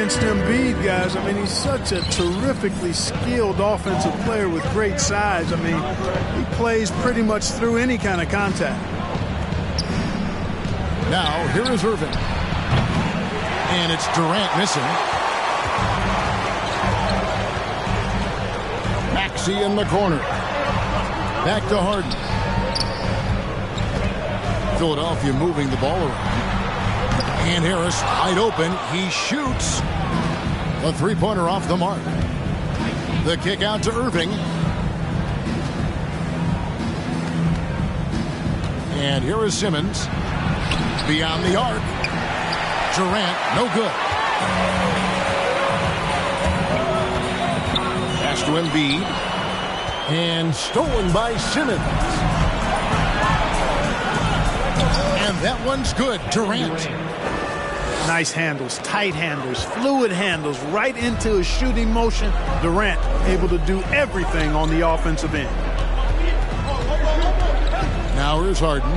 against Embiid, guys. I mean, he's such a terrifically skilled offensive player with great size. I mean, he plays pretty much through any kind of contact. Now, here is Irving. And it's Durant missing. Maxey in the corner. Back to Harden. Philadelphia moving the ball around. And Harris wide open. He shoots. A three-pointer off the mark. The kick out to Irving. And here is Simmons. Beyond the arc. Durant, no good. Pass to Embiid. And stolen by Simmons. And that one's good. Durant. Nice handles, tight handles, fluid handles, right into his shooting motion. Durant able to do everything on the offensive end. Now here's Harden.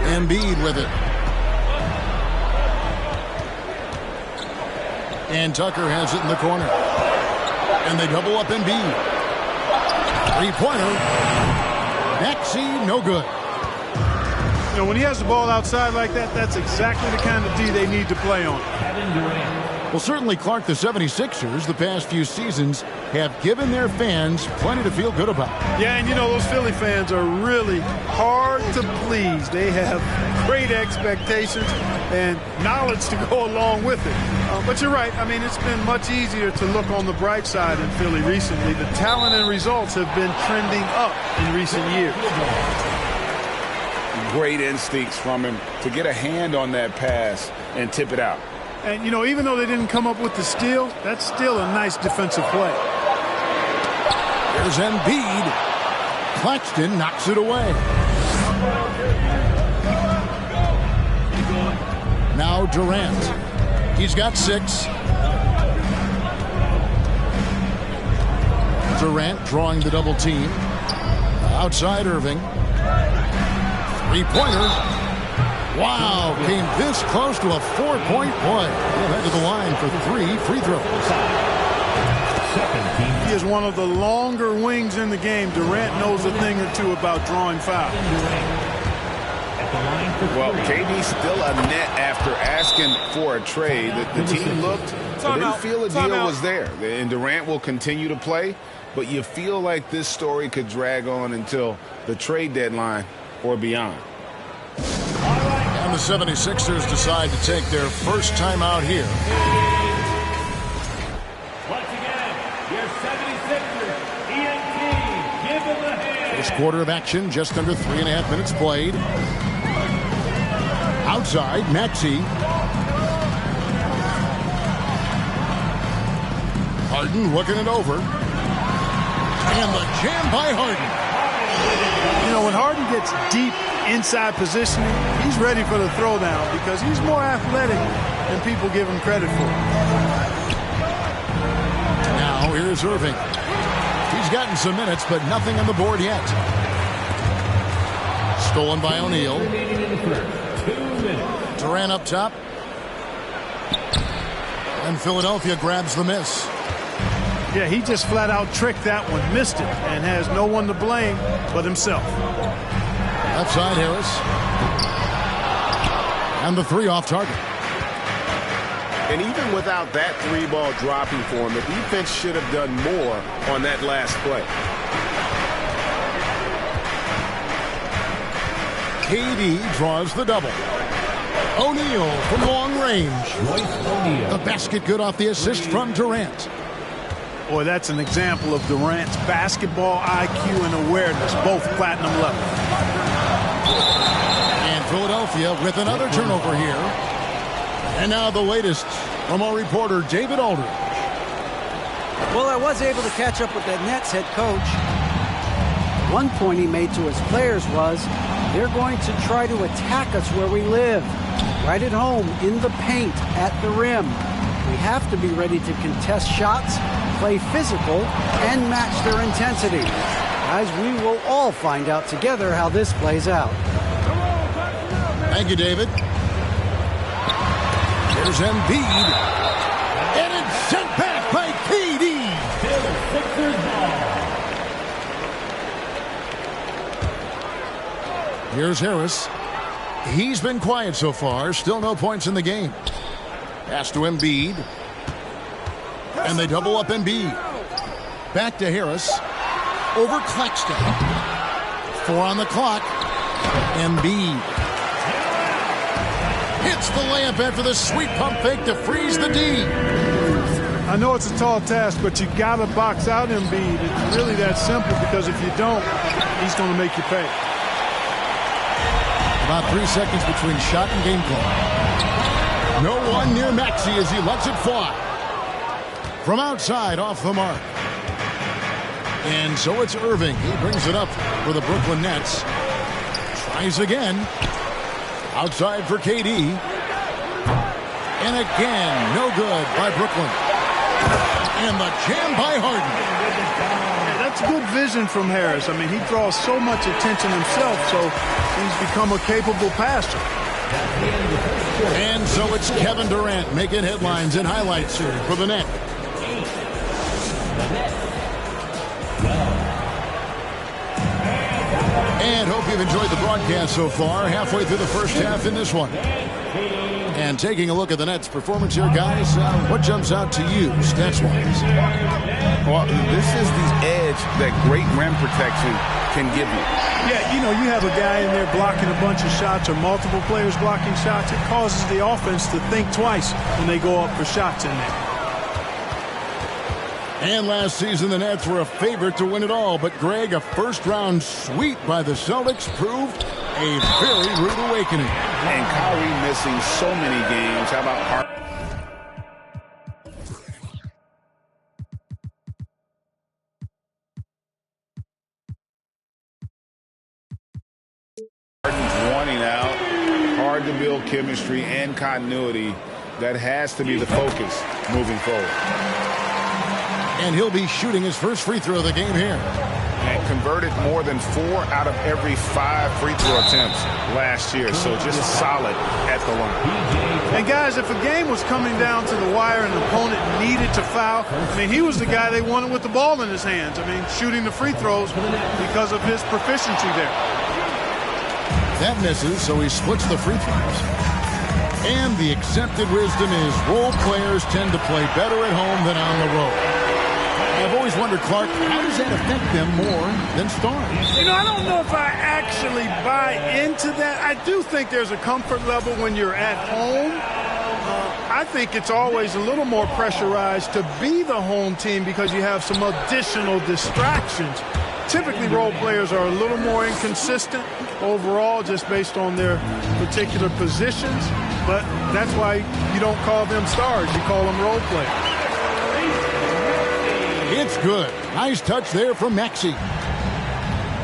Embiid with it. And Tucker has it in the corner. And they double up Embiid. Three-pointer. Maxey, no good. You know, when he has the ball outside like that, that's exactly the kind of D they need to play on. Well, certainly, Clark, the 76ers, the past few seasons, have given their fans plenty to feel good about. Yeah, and you know, those Philly fans are really hard to please. They have great expectations and knowledge to go along with it. But you're right. I mean, it's been much easier to look on the bright side in Philly recently. The talent and results have been trending up in recent years. Great instincts from him to get a hand on that pass and tip it out. And, you know, even though they didn't come up with the steal, that's still a nice defensive play. There's Embiid. Claxton knocks it away. Now Durant. He's got 6. Durant drawing the double team. Outside Irving. Three-pointer. Wow, came this close to a 4-point play. He'll head to the line for 3 free throws. He is one of the longer wings in the game. Durant knows a thing or two about drawing fouls. Well, KD still a net after asking for a trade. The team looked, they didn't feel a deal was there. And Durant will continue to play, but you feel like this story could drag on until the trade deadline or beyond. And the 76ers decide to take their first time out here. Once again, your 76ers, ENT, give them a hand. First quarter of action, just under 3.5 minutes played. Outside, Maxey. Harden looking it over. And the jam by Harden. You know, when Harden gets deep inside positioning, he's ready for the throwdown because he's more athletic than people give him credit for. Now here's Irving. He's gotten some minutes, but nothing on the board yet. Stolen by O'Neal. Durant up top. And Philadelphia grabs the miss. Yeah, he just flat out tricked that one, missed it, and has no one to blame but himself. Outside Harris. And the 3 off target. And even without that 3-ball dropping for him, the defense should have done more on that last play. KD draws the double. O'Neal from long range. The basket good off the assist from Durant. Boy, that's an example of Durant's basketball IQ and awareness, both platinum level. And Philadelphia with another turnover here. And now the latest from our reporter, David Aldridge. Well, I was able to catch up with that Nets head coach. One point he made to his players was, they're going to try to attack us where we live. Right at home, in the paint, at the rim. We have to be ready to contest shots, play physical, and match their intensity. Guys, we will all find out together how this plays out. Thank you, David. Here's Embiid. And it's sent back by KD. Here's Harris. He's been quiet so far. Still no points in the game. Pass to Embiid. And they double up Embiid. Back to Harris. Over Claxton. 4 on the clock. Embiid. Hits the layup after the sweet pump fake to freeze the D. I know it's a tall task, but you got to box out Embiid. It's really that simple, because if you don't, he's going to make you pay. About 3 seconds between shot and game clock. No one near Maxey as he lets it fly. From outside, off the mark. And so it's Irving. He brings it up for the Brooklyn Nets. Tries again. Outside for KD. And again, no good by Brooklyn. And the jam by Harden. That's good vision from Harris. I mean, he draws so much attention himself, so he's become a capable passer. And so it's Kevin Durant making headlines and highlights here for the net. And hope you've enjoyed the broadcast so far. Halfway through the first half in this one. And taking a look at the Nets' performance here, guys, what jumps out to you, stats-wise? Well, this is the edge that great rim protection can give you. Yeah, you know, you have a guy in there blocking a bunch of shots or multiple players blocking shots. It causes the offense to think twice when they go up for shots in there. And last season, the Nets were a favorite to win it all. But, Greg, a first-round sweep by the Celtics proved a very rude awakening. And Kyrie missing so many games. How about Harden's wanting out. Hard to build chemistry and continuity. That has to be the focus moving forward. And he'll be shooting his first free throw of the game here. And converted more than 4 out of every 5 free throw attempts last year. So just solid at the line. And, guys, if a game was coming down to the wire and an opponent needed to foul, I mean, he was the guy they wanted with the ball in his hands. I mean, shooting the free throws because of his proficiency there. That misses, so he splits the free throws. And the accepted wisdom is role players tend to play better at home than on the road. I've always wondered, Clark, how does that affect them more than stars? You know, I don't know if I actually buy into that. I do think there's a comfort level when you're at home. I think it's always a little more pressurized to be the home team because you have some additional distractions. Typically, role players are a little more inconsistent overall just based on their particular positions. But that's why you don't call them stars. You call them role players. It's good. Nice touch there from Maxey.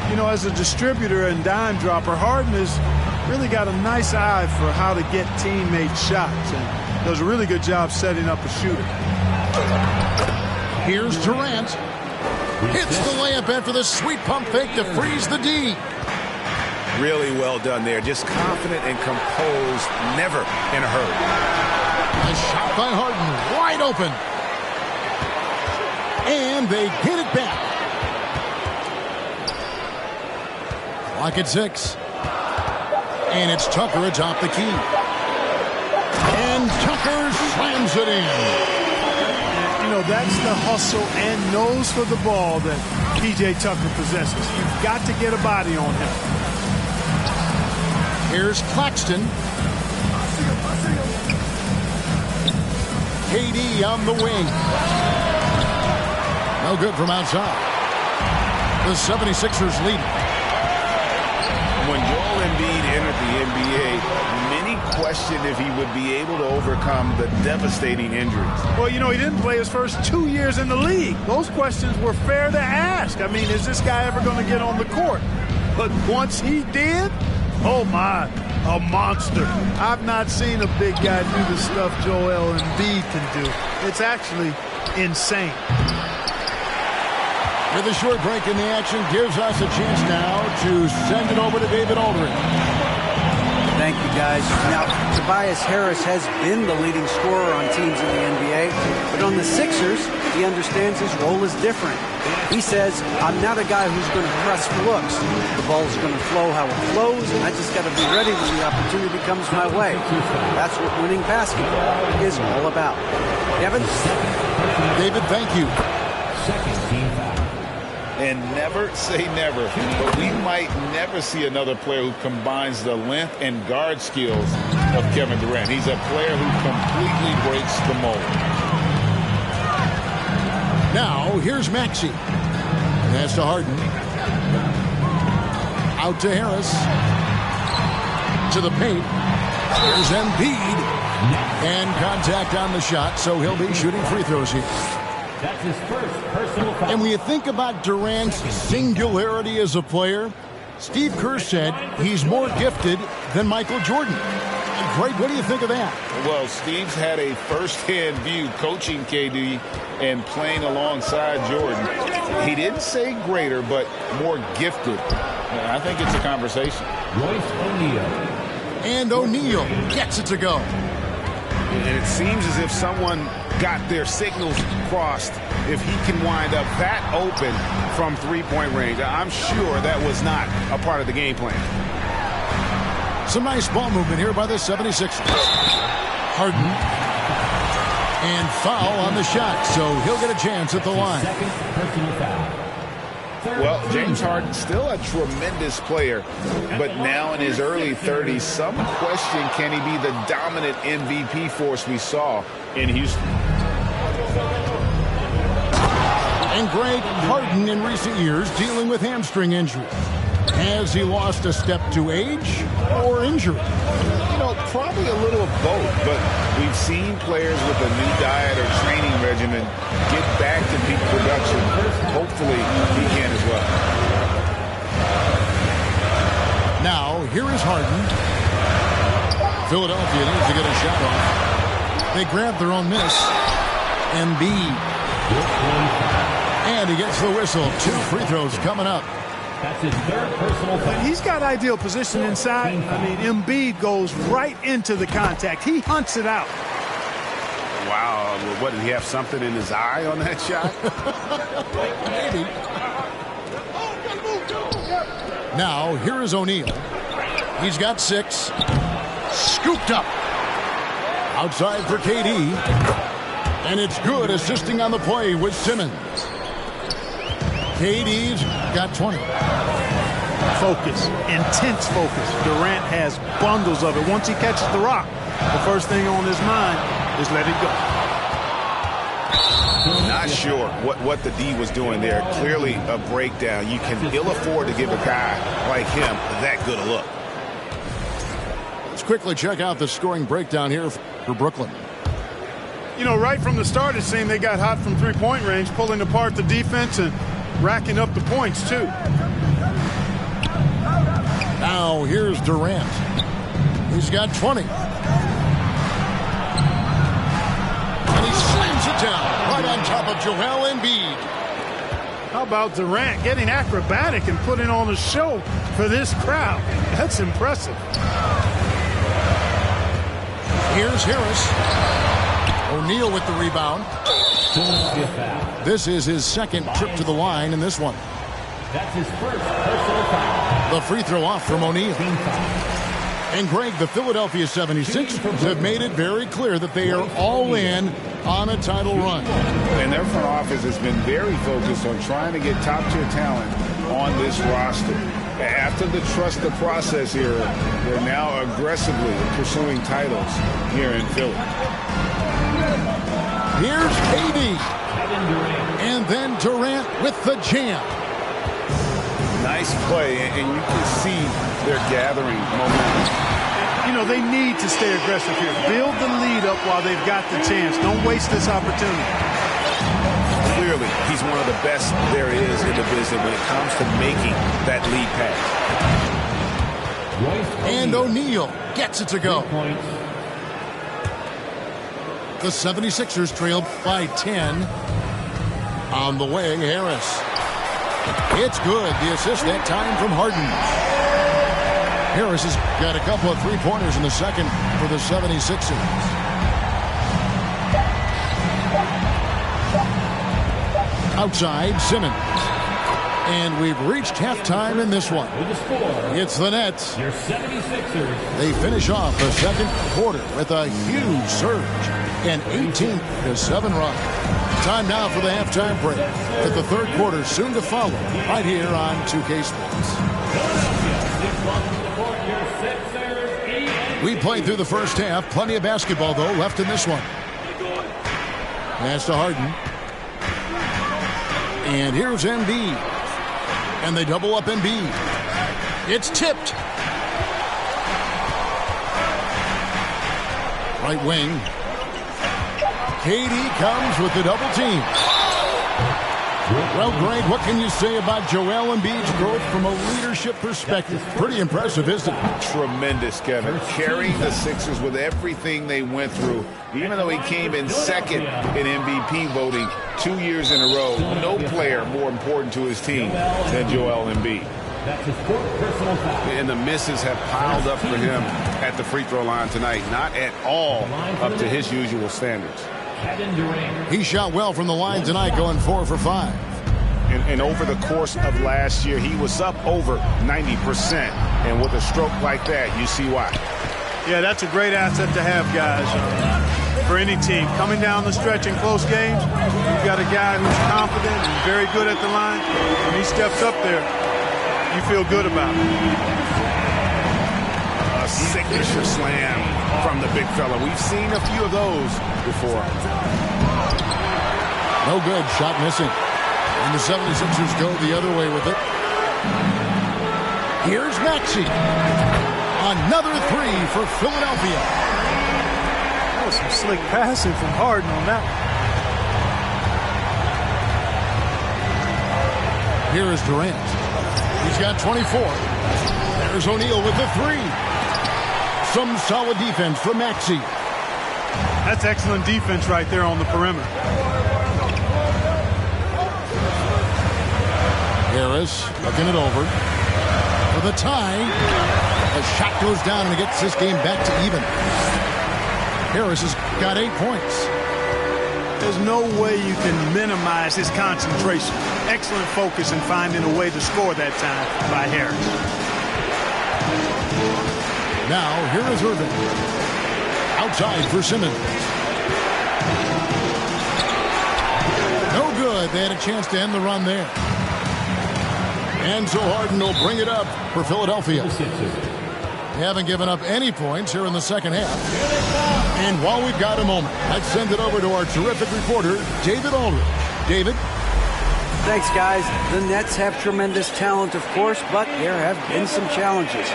You know, as a distributor and dime dropper, Harden has really got a nice eye for how to get teammate shots and does a really good job setting up a shooter. Here's Durant. Hits the layup after the sweet pump fake to freeze the D. Really well done there. Just confident and composed, never in a hurry. A shot by Harden, wide open. And they get it back. Clock at 6. And it's Tucker atop the key. And Tucker slams it in. You know, that's the hustle and nose for the ball that P.J. Tucker possesses. You've got to get a body on him. Here's Claxton. KD on the wing. No good from outside. The 76ers lead. When Joel Embiid entered the NBA, many questioned if he would be able to overcome the devastating injuries. Well, you know, he didn't play his first 2 years in the league. Those questions were fair to ask. I mean, is this guy ever going to get on the court? But once he did, oh my, a monster. I've not seen a big guy do the stuff Joel Embiid can do. It's actually insane. With a short break in the action gives us a chance now to send it over to David Aldridge. Thank you, guys. Now, Tobias Harris has been the leading scorer on teams in the NBA, but on the Sixers, he understands his role is different. He says, I'm not a guy who's going to press for looks. The ball's going to flow how it flows, and I just got to be ready when the opportunity comes my way. That's what winning basketball is all about. Kevin? David, thank you. Second team foul. And never say never, but we might never see another player who combines the length and guard skills of Kevin Durant. He's a player who completely breaks the mold. Now, here's Maxey. Pass to Harden. Out to Harris. To the paint. Here's Embiid. And contact on the shot, so he'll be shooting free throws here. That's his first personal foul. And when you think about Durant's singularity as a player, Steve Kerr said he's more gifted than Michael Jordan. Greg, what do you think of that? Well, Steve's had a first-hand view coaching KD and playing alongside Jordan. He didn't say greater, but more gifted. I think it's a conversation. Royce O'Neal. And O'Neal gets it to go. And it seems as if someone got their signals crossed if he can wind up that open from three-point range. I'm sure that was not a part of the game plan. Some nice ball movement here by the 76ers. Harden. And foul on the shot, so he'll get a chance at the line. Second personal foul. Well, James Harden, still a tremendous player, but now in his early 30s, some question, can he be the dominant MVP force we saw in Houston? And Greg, Harden in recent years dealing with hamstring injury. Has he lost a step to age or injury? You know, probably a little of both, but we've seen players with a new diet or training regimen get back to peak production. Hopefully, he can as well. Now, here is Harden. Philadelphia needs to get a shot off. They grab their own miss. Embiid. And he gets the whistle. 2 free throws coming up. That's his third personal foul. He's got ideal position inside. I mean, Embiid goes right into the contact. He hunts it out. Wow. What, did he have something in his eye on that shot? Maybe. Now, here is O'Neal. He's got 6. Scooped up. Outside for KD. And it's good, assisting on the play with Simmons. KD's got 20. Focus, intense focus. Durant has bundles of it. Once he catches the rock, the first thing on his mind is let it go. Not sure what the D was doing there. Clearly a breakdown. You can ill afford to give a guy like him that good a look. Let's quickly check out the scoring breakdown here for Brooklyn. You know, right from the start, it seemed they got hot from three-point range, pulling apart the defense and racking up the points, too. Now, here's Durant. He's got 20. And he slams it down right on top of Joel Embiid. How about Durant getting acrobatic and putting on a show for this crowd? That's impressive. Here's Harris. O'Neal with the rebound. This is his second trip to the line in this one. That's his first personal foul. The free throw off from O'Neal. And Greg, the Philadelphia 76ers have made it very clear that they are all in on a title run. And their front office has been very focused on trying to get top-tier talent on this roster. After the trust the process era, they're now aggressively pursuing titles here in Philly. Here's KD. And then Durant with the jam. Nice play, and you can see they're gathering momentum. You know, they need to stay aggressive here. Build the lead up while they've got the chance. Don't waste this opportunity. Clearly, he's one of the best there is in the business when it comes to making that lead pass. And O'Neal gets it to go. The 76ers trailed by 10. On the way, Harris. It's good. The assist that time from Harden. Harris has got a couple of three-pointers in the second for the 76ers. Outside, Simmons. And we've reached halftime in this one. It's the Nets. Your 76ers. They finish off the second quarter with a huge surge. An 18-7 run. Time now for the halftime break. With the third quarter soon to follow right here on 2K Sports. We played through the first half. Plenty of basketball, though, left in this one. Pass to Harden. And here's Embiid. And they double up Embiid. It's tipped. Right wing. KD comes with the double team. Well, Greg, what can you say about Joel Embiid's growth from a leadership perspective? Pretty impressive, isn't it? Tremendous, Kevin. Carrying the Sixers with everything they went through. Even though he came in second in MVP voting 2 years in a row, no player more important to his team than Joel Embiid. That's his fourth personal foul. And the misses have piled up for him at the free throw line tonight. Not at all up to his usual standards. He shot well from the line tonight, going 4 for 5. And over the course of last year, he was up over 90%. And with a stroke like that, you see why. Yeah, that's a great asset to have, guys, for any team. Coming down the stretch in close games, you've got a guy who's confident and very good at the line. When he steps up there, you feel good about it. A signature slam from the big fella. We've seen a few of those before. No good. Shot missing. And the 76ers go the other way with it. Here's Maxey. Another three for Philadelphia. That was some slick passing from Harden on that one. Here is Durant. He's got 24. There's O'Neal with the three. Some solid defense from Maxey. That's excellent defense right there on the perimeter. Harris looking it over. For the tie. A shot goes down and it gets this game back to even. Harris has got 8 points. There's no way you can minimize his concentration. Excellent focus in finding a way to score that time by Harris. Now, here is Irving. Outside for Simmons. No good. They had a chance to end the run there. And so Harden will bring it up for Philadelphia. They haven't given up any points here in the second half. And while we've got a moment, let's send it over to our terrific reporter, David Aldridge. David? Thanks, guys. The Nets have tremendous talent, of course, but there have been some challenges.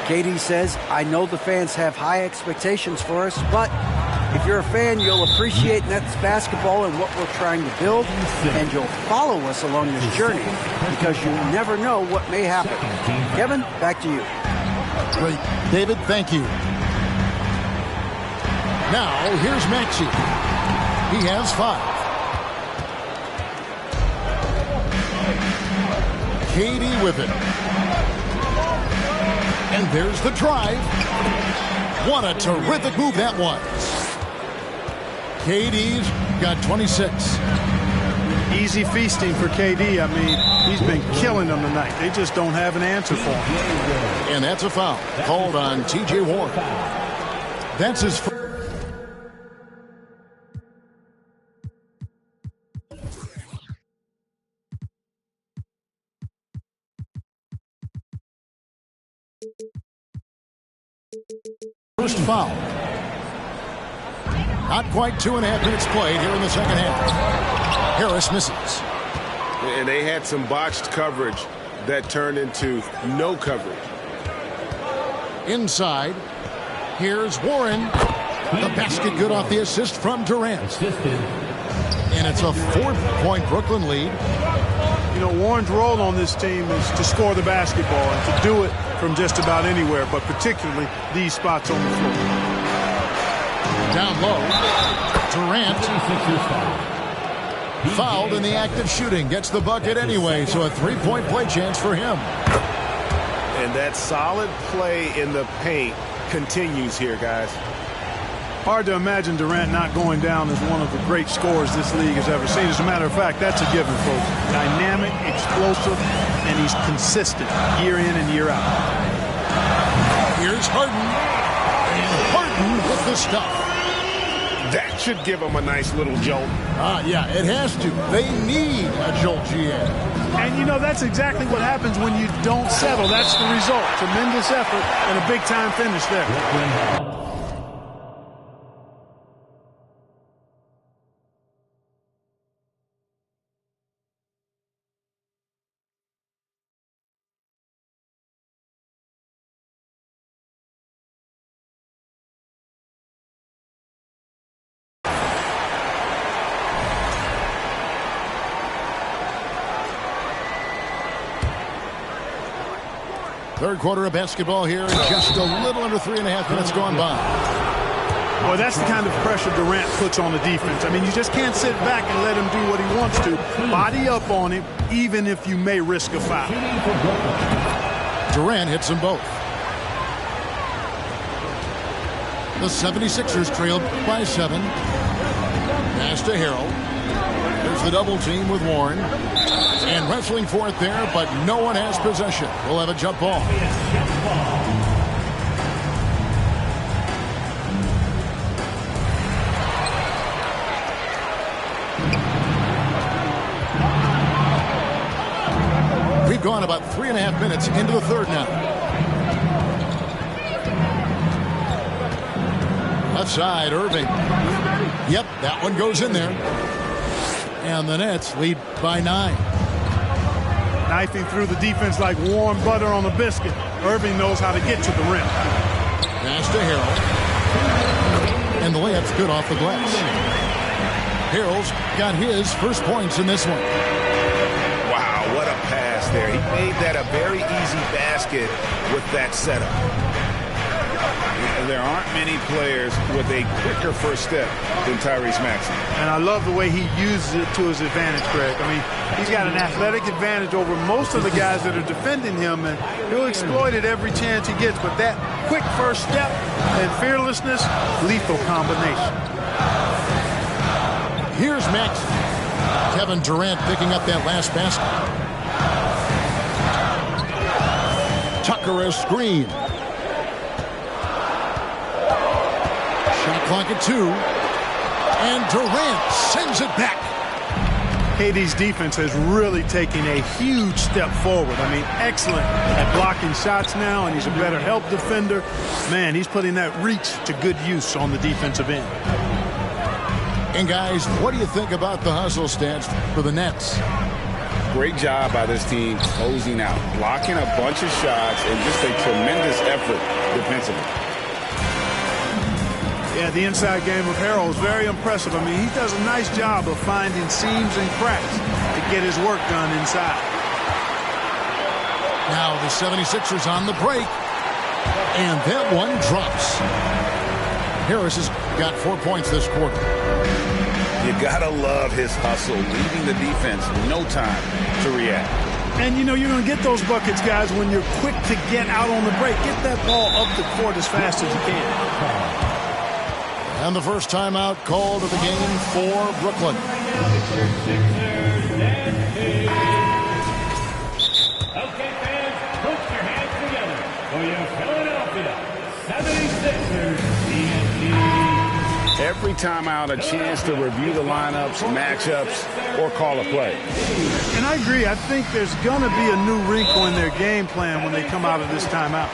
KD says, I know the fans have high expectations for us, but if you're a fan, you'll appreciate Nets basketball and what we're trying to build, and you'll follow us along this journey because you never know what may happen. Kevin, back to you. Great. David, thank you. Now, here's Maxey. He has 5. KD with it. And there's the drive. What a terrific move that was. KD's got 26. Easy feasting for KD. I mean, he's been killing them tonight. They just don't have an answer for him. And that's a foul called on T.J. Warren. That's his first. First foul. Not quite 2.5 minutes played here in the second half. Harris misses. And they had some botched coverage that turned into no coverage. Inside. Here's Warren. The basket good off the assist from Durant. And it's a 4-point Brooklyn lead. You know, Warren's role on this team is to score the basketball and to do it from just about anywhere, but particularly these spots on the floor. Down low. Durant. Fouled in the act of shooting. Gets the bucket anyway, so a 3-point play chance for him. And that solid play in the paint continues here, guys. Hard to imagine Durant not going down as one of the great scorers this league has ever seen. As a matter of fact, that's a given, folks. Dynamic, explosive, and he's consistent year in and year out. Here's Harden. And Harden with the stuff. That should give them a nice little jolt. Yeah, it has to. They need a jolt, GM. And, you know, that's exactly what happens when you don't settle. That's the result. Tremendous effort and a big-time finish there. Third quarter of basketball here, and just a little under 3.5 minutes gone by. Boy, that's the kind of pressure Durant puts on the defense. I mean, you just can't sit back and let him do what he wants to. Body up on him, even if you may risk a foul. Durant hits them both. The 76ers trailed by 7. Pass to Harrell. There's the double team with Warren. And wrestling for it there, but no one has possession. We'll have a jump ball. We've gone about 3.5 minutes into the third now. Left side, Irving. Yep, that one goes in there. And the Nets lead by 9. Knifing through the defense like warm butter on a biscuit. Irving knows how to get to the rim. Pass to Harrell. And the layup's good off the glass. Harrell's got his first points in this one. Wow, what a pass there. He made that a very easy basket with that setup. There aren't many players with a quicker first step than Tyrese Maxey. And I love the way he uses it to his advantage, Greg. I mean, he's got an athletic advantage over most of the guys that are defending him, and he'll exploit it every chance he gets. But that quick first step and fearlessness, lethal combination. Here's Maxey. Kevin Durant picking up that last basket. Tucker a screen. Shot clock at 2. And Durant sends it back. KD's defense has really taken a huge step forward. I mean, excellent at blocking shots now, and he's a better help defender. Man, he's putting that reach to good use on the defensive end. And guys, what do you think about the hustle stats for the Nets? Great job by this team closing out, blocking a bunch of shots, and just a tremendous effort defensively. Yeah, the inside game of Harrell is very impressive. I mean, he does a nice job of finding seams and cracks to get his work done inside. Now the 76ers on the break. And that one drops. Harris has got 4 points this quarter. You gotta love his hustle, leaving the defense no time to react. And, you know, you're going to get those buckets, guys, when you're quick to get out on the break. Get that ball up the court as fast as you can. And the first timeout called of the game for Brooklyn. Okay, fans, put your hands together for your Philadelphia 76ers TNT. Every timeout, a chance to review the lineups, matchups, or call a play. And I agree. I think there's going to be a new wrinkle in their game plan when they come out of this timeout.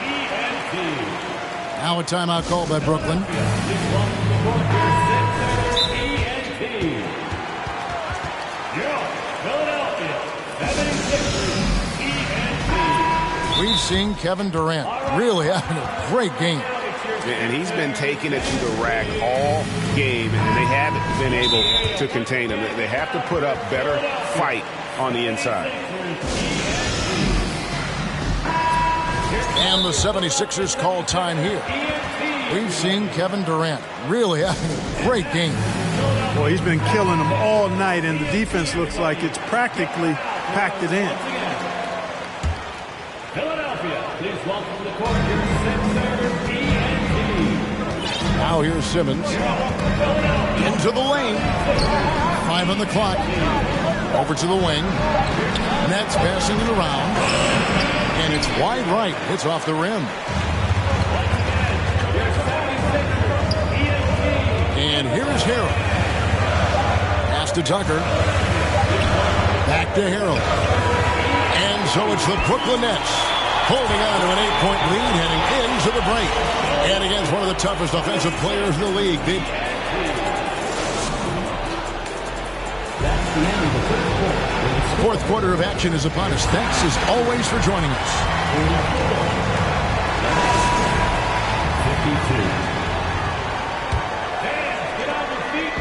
Now a timeout called by Brooklyn. We've seen Kevin Durant really having a great game. And he's been taking it to the rack all game, and they haven't been able to contain him. They have to put up better fight on the inside. And the 76ers call time here. We've seen Kevin Durant really having a great game. Boy, he's been killing them all night, and the defense looks like it's practically packed it in. Philadelphia, please welcome to the court your sixer, TNT. Now here's Simmons. Into the lane. 5 on the clock. Over to the wing. Nets passing it around. And it's wide right. Hits off the rim. And here's Harold. Pass to Tucker. Back to Harold. And so it's the Brooklyn Nets holding on to an 8-point lead heading into the break. And against one of the toughest offensive players in the league. Fourth quarter of action is upon us. Thanks as always for joining us. 52.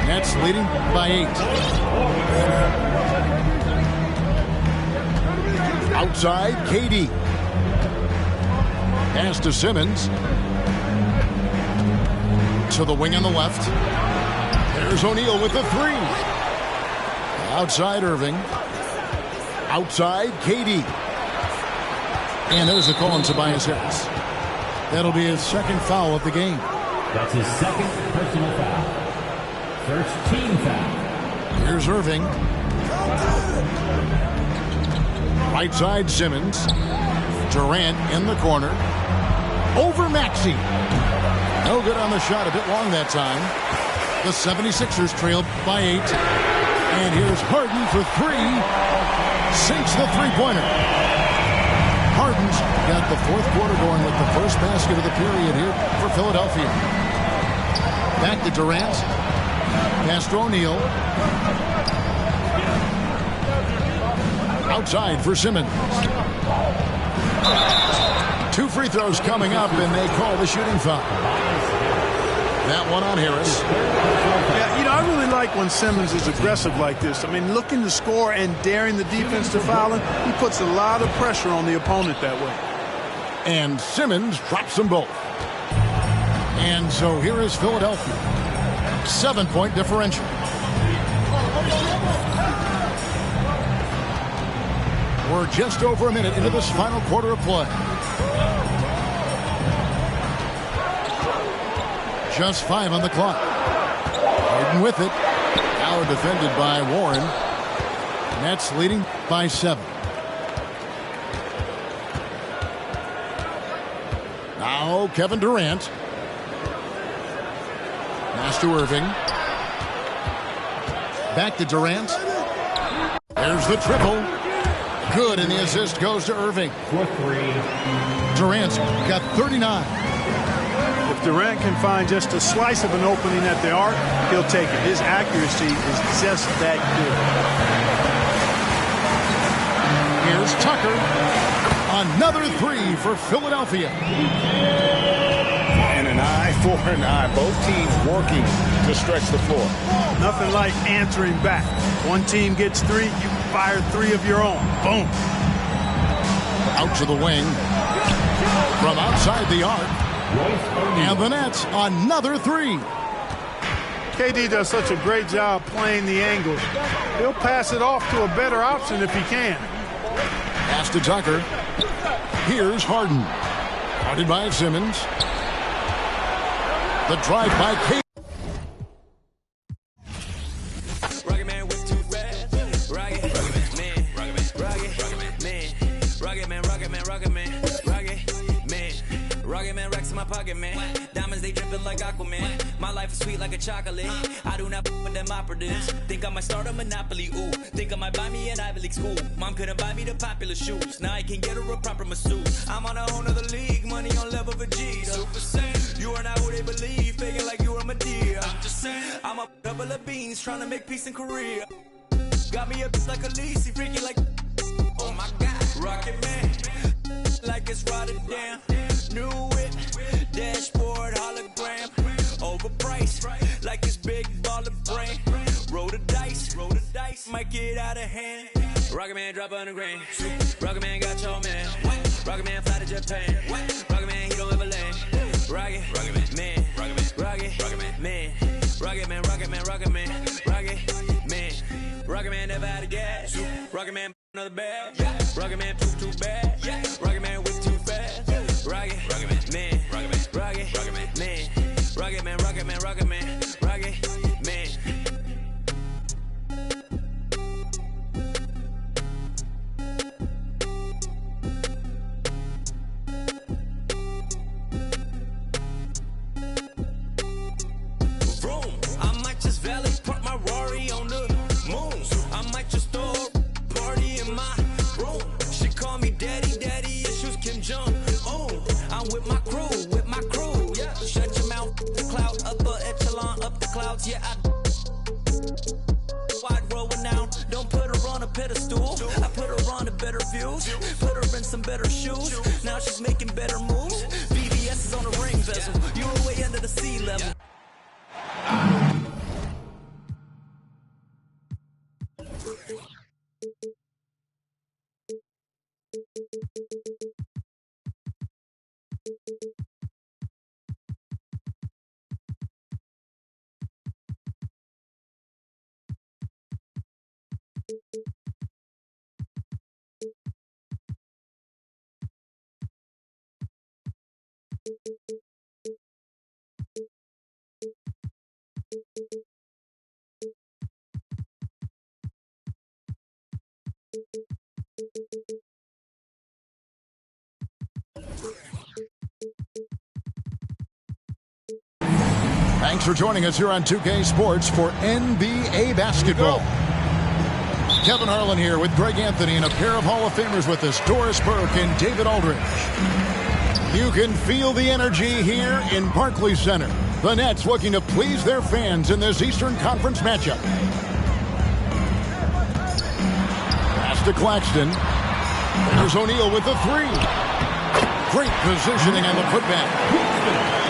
Nets leading by 8. Outside, KD. Pass to Simmons. To the wing on the left. There's O'Neal with the 3. Outside, Irving. Outside, KD. And there's a call on Tobias Harris. That'll be his second foul of the game. That's his second personal foul. First team foul. Here's Irving. Right side, Simmons. Durant in the corner. Over Maxey. No good on the shot. A bit long that time. The 76ers trailed by 8. And here's Harden for 3. Sinks the three-pointer. Harden's got the fourth quarter going with the first basket of the period here for Philadelphia. Back to Durant. Pass to O'Neal. Outside for Simmons. 2 free throws coming up, and they call the shooting foul. That one on Harris. Yeah, you know, I really like when Simmons is aggressive like this. I mean, looking to score and daring the defense to foul him, he puts a lot of pressure on the opponent that way. And Simmons drops them both. And so here is Philadelphia. 7-point differential. We're just over a minute into this final quarter of play. Just 5 on the clock. Harden with it. Now defended by Warren. Nets leading by 7. Now Kevin Durant. Pass to Irving. Back to Durant. There's the triple. Good, and the assist goes to Irving. For 3. Durant's got 39. If Durant can find just a slice of an opening at the arc, he'll take it. His accuracy is just that good. Here's Tucker. Another 3 for Philadelphia. And an eye for an eye. Both teams working to stretch the floor. Nothing like answering back. One team gets 3, you fire 3 of your own. Boom. Out to the wing. From outside the arc. And the Nets, another 3. KD does such a great job playing the angles. He'll pass it off to a better option if he can. Pass to Tucker. Here's Harden. Guarded by Simmons. The drive by KD. Pocket, man. Diamonds, they dripping like Aquaman. My life is sweet like a chocolate. I do not with them operatives. Think I might start a monopoly, ooh. Think I might buy me an Ivy League school. Mom couldn't buy me the popular shoes. Now I can get her a proper masseuse. I'm on a whole nother league. Money on level Vegeta. You are not who they believe. Faking like you are Medea. I'm just saying. I'm a couple of beans trying to make peace in Korea. Got me a like a Lisi. Freaky like, oh my God. Rocket man. Like it's Rotterdam. New whip, dashboard, hologram, overpriced, like it's big baller brain. Roll the dice, might get out of hand. Rocket man drop on the grain. Rocket man got your man. Rocket man fly to Japan. Rocket man he don't ever land. Rocket man, rocket man, rocket man, rocket man, rocket man, rocket man, rocket man never out of gas. Rocket man another bag. Rocket man too bad. Rocket man whip too fast. doubts, yeah, wide world renowned. Don't put her on a pedestal. I put her on a better views. Put her in some better shoes. Now she's making better moves. BBS is on the ring bezel. You were way under the sea level. Thanks for joining us here on 2K Sports for NBA basketball. Kevin Harlan here with Greg Anthony and a pair of Hall of Famers with us, Doris Burke and David Aldridge. You can feel the energy here in Barclays Center. The Nets looking to please their fans in this Eastern Conference matchup. Pass to Claxton. There's O'Neal with the three. Great positioning on the putback.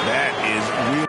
That is real.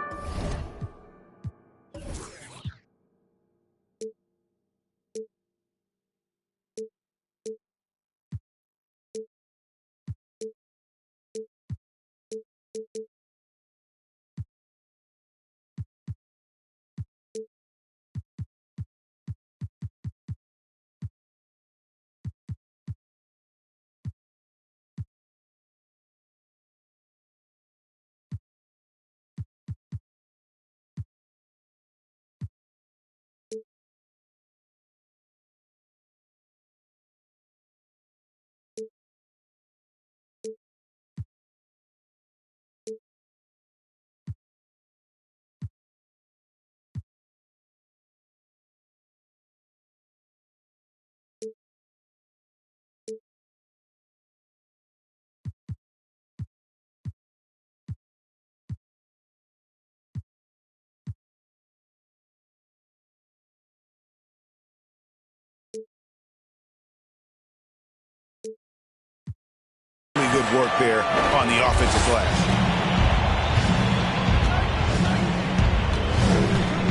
Good work there on the offensive glass.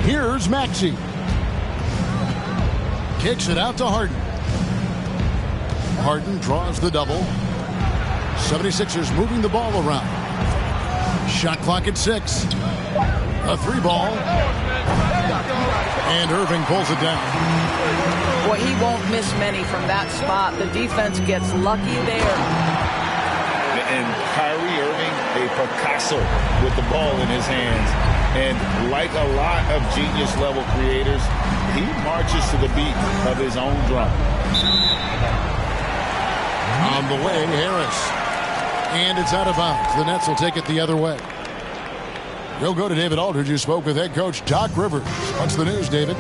Here's Maxey. Kicks it out to Harden. Harden draws the double. 76ers moving the ball around. Shot clock at 6. A three ball. And Irving pulls it down. Boy, he won't miss many from that spot. The defense gets lucky there. And Kyrie Irving, a Picasso with the ball in his hands. And like a lot of genius-level creators, he marches to the beat of his own drum. On the way, Harris. And it's out of bounds. The Nets will take it the other way. We'll go to David Aldridge, who spoke with head coach Doc Rivers. What's the news, David?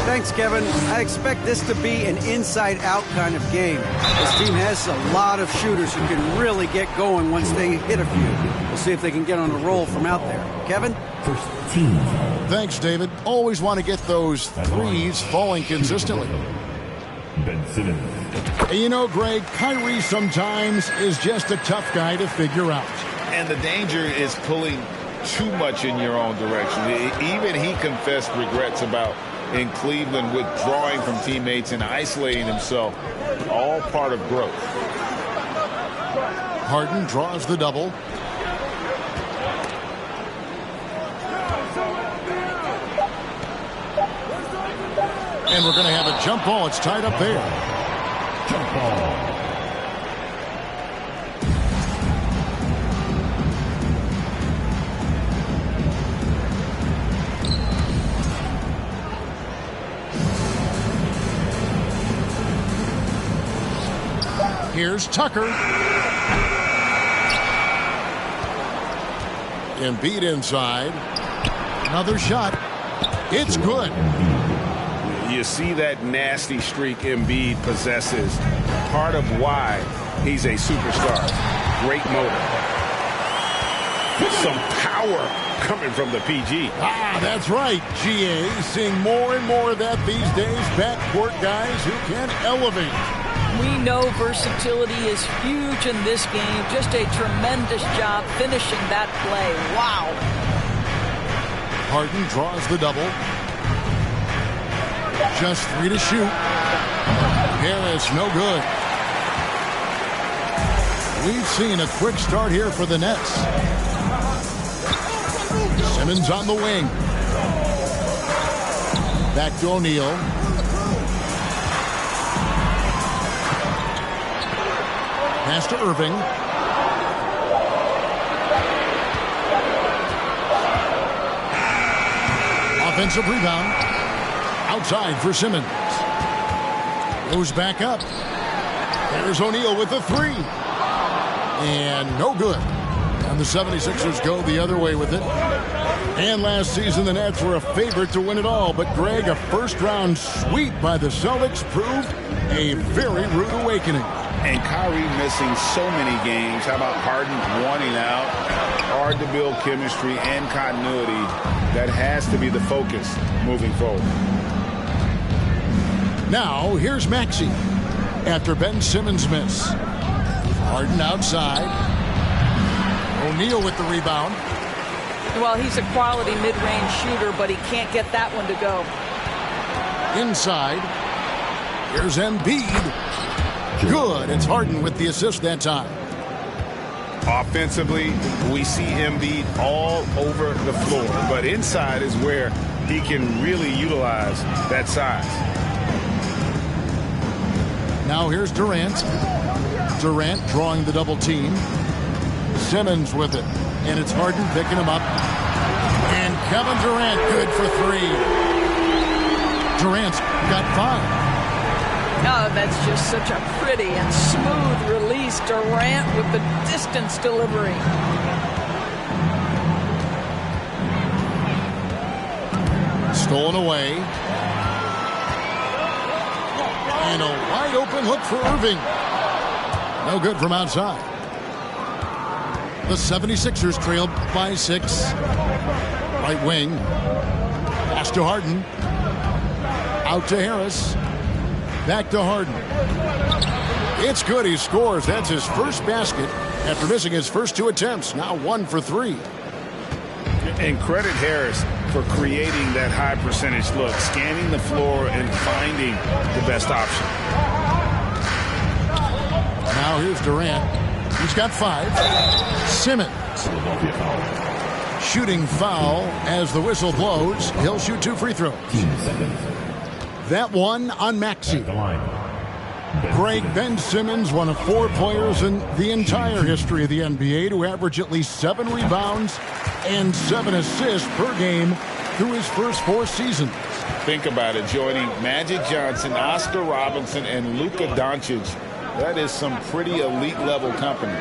Thanks, Kevin. I expect this to be an inside-out kind of game. This team has a lot of shooters who can really get going once they hit a few. We'll see if they can get on a roll from out there. Kevin? First team. Thanks, David. Always want to get those threes falling consistently. Ben Simmons. You know, Greg, Kyrie sometimes is just a tough guy to figure out. And the danger is pulling too much in your own direction. Even he confessed regrets about in Cleveland withdrawing from teammates and isolating himself. All part of growth. Harden draws the double. And we're going to have a jump ball. It's tied up there. Jump ball. Here's Tucker. Embiid inside. Another shot. It's good. You see that nasty streak Embiid possesses. Part of why he's a superstar. Great motor. Some power coming from the PG. Ah, that's right, GA. Seeing more and more of that these days. Backcourt guys who can elevate. We know versatility is huge in this game. Just a tremendous job finishing that play. Wow. Harden draws the double. Just 3 to shoot. Harris, no good. We've seen a quick start here for the Nets. Simmons on the wing. Back to O'Neal. Pass to Irving. Offensive rebound. Outside for Simmons. Goes back up. There's O'Neal with the 3. And no good. And the 76ers go the other way with it. And last season, the Nets were a favorite to win it all. But, Greg, a first-round sweep by the Celtics proved a very rude awakening. And Kyrie missing so many games. How about Harden wanting out? Hard to build chemistry and continuity. That has to be the focus moving forward. Now, here's Maxey after Ben Simmons' miss. Harden outside. O'Neal with the rebound. Well, he's a quality mid-range shooter, but he can't get that one to go. Inside. Here's Embiid. Good. It's Harden with the assist that time. Offensively, we see Embiid all over the floor, but inside is where he can really utilize that size. Now here's Durant. Durant drawing the double team. Simmons with it. And it's Harden picking him up. And Kevin Durant good for 3. Durant's got 5. Oh, that's just such a pretty and smooth release. Durant with the distance delivery. Stolen away. And a wide open look for Irving. No good from outside. The 76ers trailed by 6. Right wing. Pass to Harden. Out to Harris. Back to Harden. It's good. He scores. That's his first basket after missing his first 2 attempts. Now 1 for 3. And credit Harris for creating that high percentage look, scanning the floor and finding the best option. Now here's Durant. He's got 5. Simmons. Shooting foul as the whistle blows. He'll shoot 2 free throws. That one on Maxey. Greg, Ben Simmons, one of 4 players in the entire history of the NBA to average at least 7 rebounds and 7 assists per game through his first 4 seasons. Think about it, joining Magic Johnson, Oscar Robertson, and Luka Doncic. That is some pretty elite level company.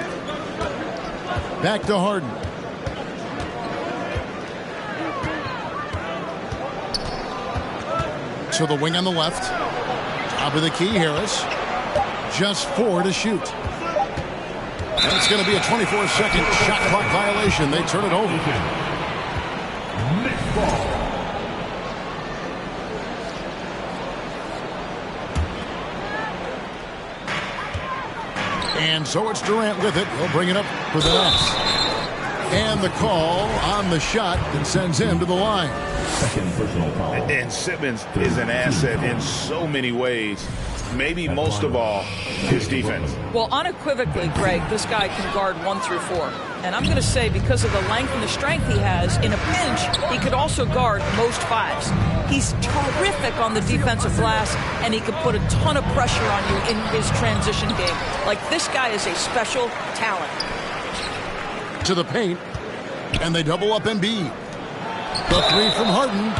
Back to Harden. To the wing on the left. Top of the key, Harris. Just 4 to shoot. And it's going to be a 24-second shot clock violation. They turn it over. And so it's Durant with it. He'll bring it up for the Nets. And the call on the shot that sends him to the line. Second personal foul. And Simmons is an asset in so many ways. Maybe most of all, his defense. Well, unequivocally, Greg, this guy can guard 1 through 4. And I'm going to say because of the length and the strength he has, in a pinch, he could also guard most 5s. He's terrific on the defensive glass, and he can put a ton of pressure on you in his transition game. Like, this guy is a special talent. To the paint, and they double up Embiid. The 3 from Harden.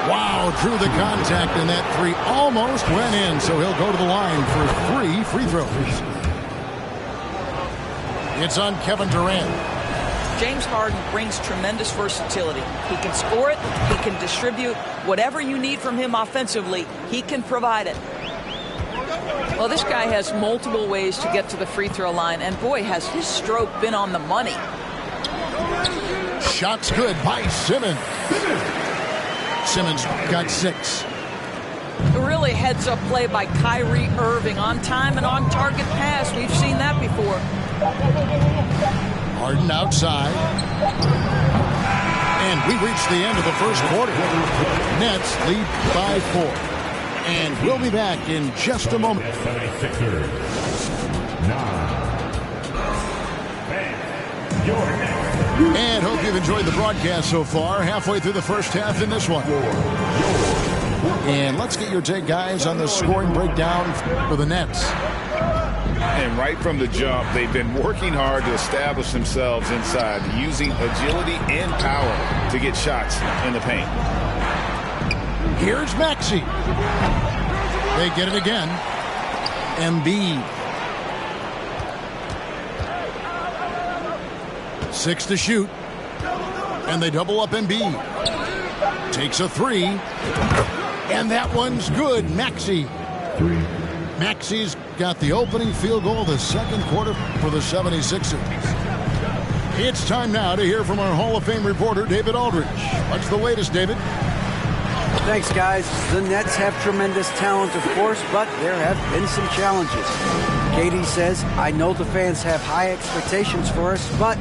Wow, drew the contact, and that 3 almost went in, so he'll go to the line for 3 free throws. It's on Kevin Durant. James Harden brings tremendous versatility. He can score it, he can distribute. Whatever you need from him offensively, he can provide it. Well, this guy has multiple ways to get to the free throw line, and boy, has his stroke been on the money. Shot's good by Simmons. Simmons got 6. Really heads-up play by Kyrie Irving. On time and on target pass. We've seen that before. Harden outside. And we reached the end of the first quarter. Nets lead by 4. And we'll be back in just a moment. 76ers. 9. And hope you've enjoyed the broadcast so far. Halfway through the first half in this one. And let's get your take, guys, on the scoring breakdown for the Nets. And right from the jump, they've been working hard to establish themselves inside, using agility and power to get shots in the paint. Here's Maxey. They get it again. Embiid. 6 to shoot. And they double up Embiid. Takes a 3. And that one's good. Maxey. Maxey's got the opening field goal of the second quarter for the 76ers. It's time now to hear from our Hall of Fame reporter, David Aldridge. What's the latest, David? Thanks, guys. The Nets have tremendous talent, of course, but there have been some challenges. Katie says, I know the fans have high expectations for us, but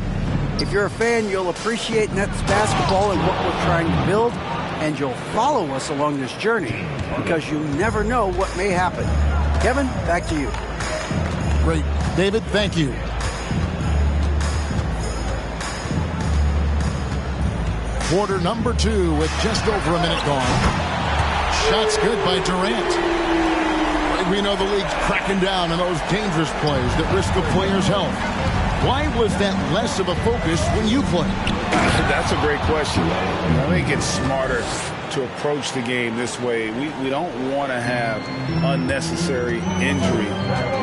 if you're a fan, you'll appreciate Nets basketball and what we're trying to build, and you'll follow us along this journey because you never know what may happen. Kevin, back to you. Great. David, thank you. Quarter number 2 with just over a minute gone. Shots good by Durant. We know the league's cracking down on those dangerous plays that risk a player's health. Why was that less of a focus when you played? That's a great question. I think it's smarter to approach the game this way. We don't want to have unnecessary injury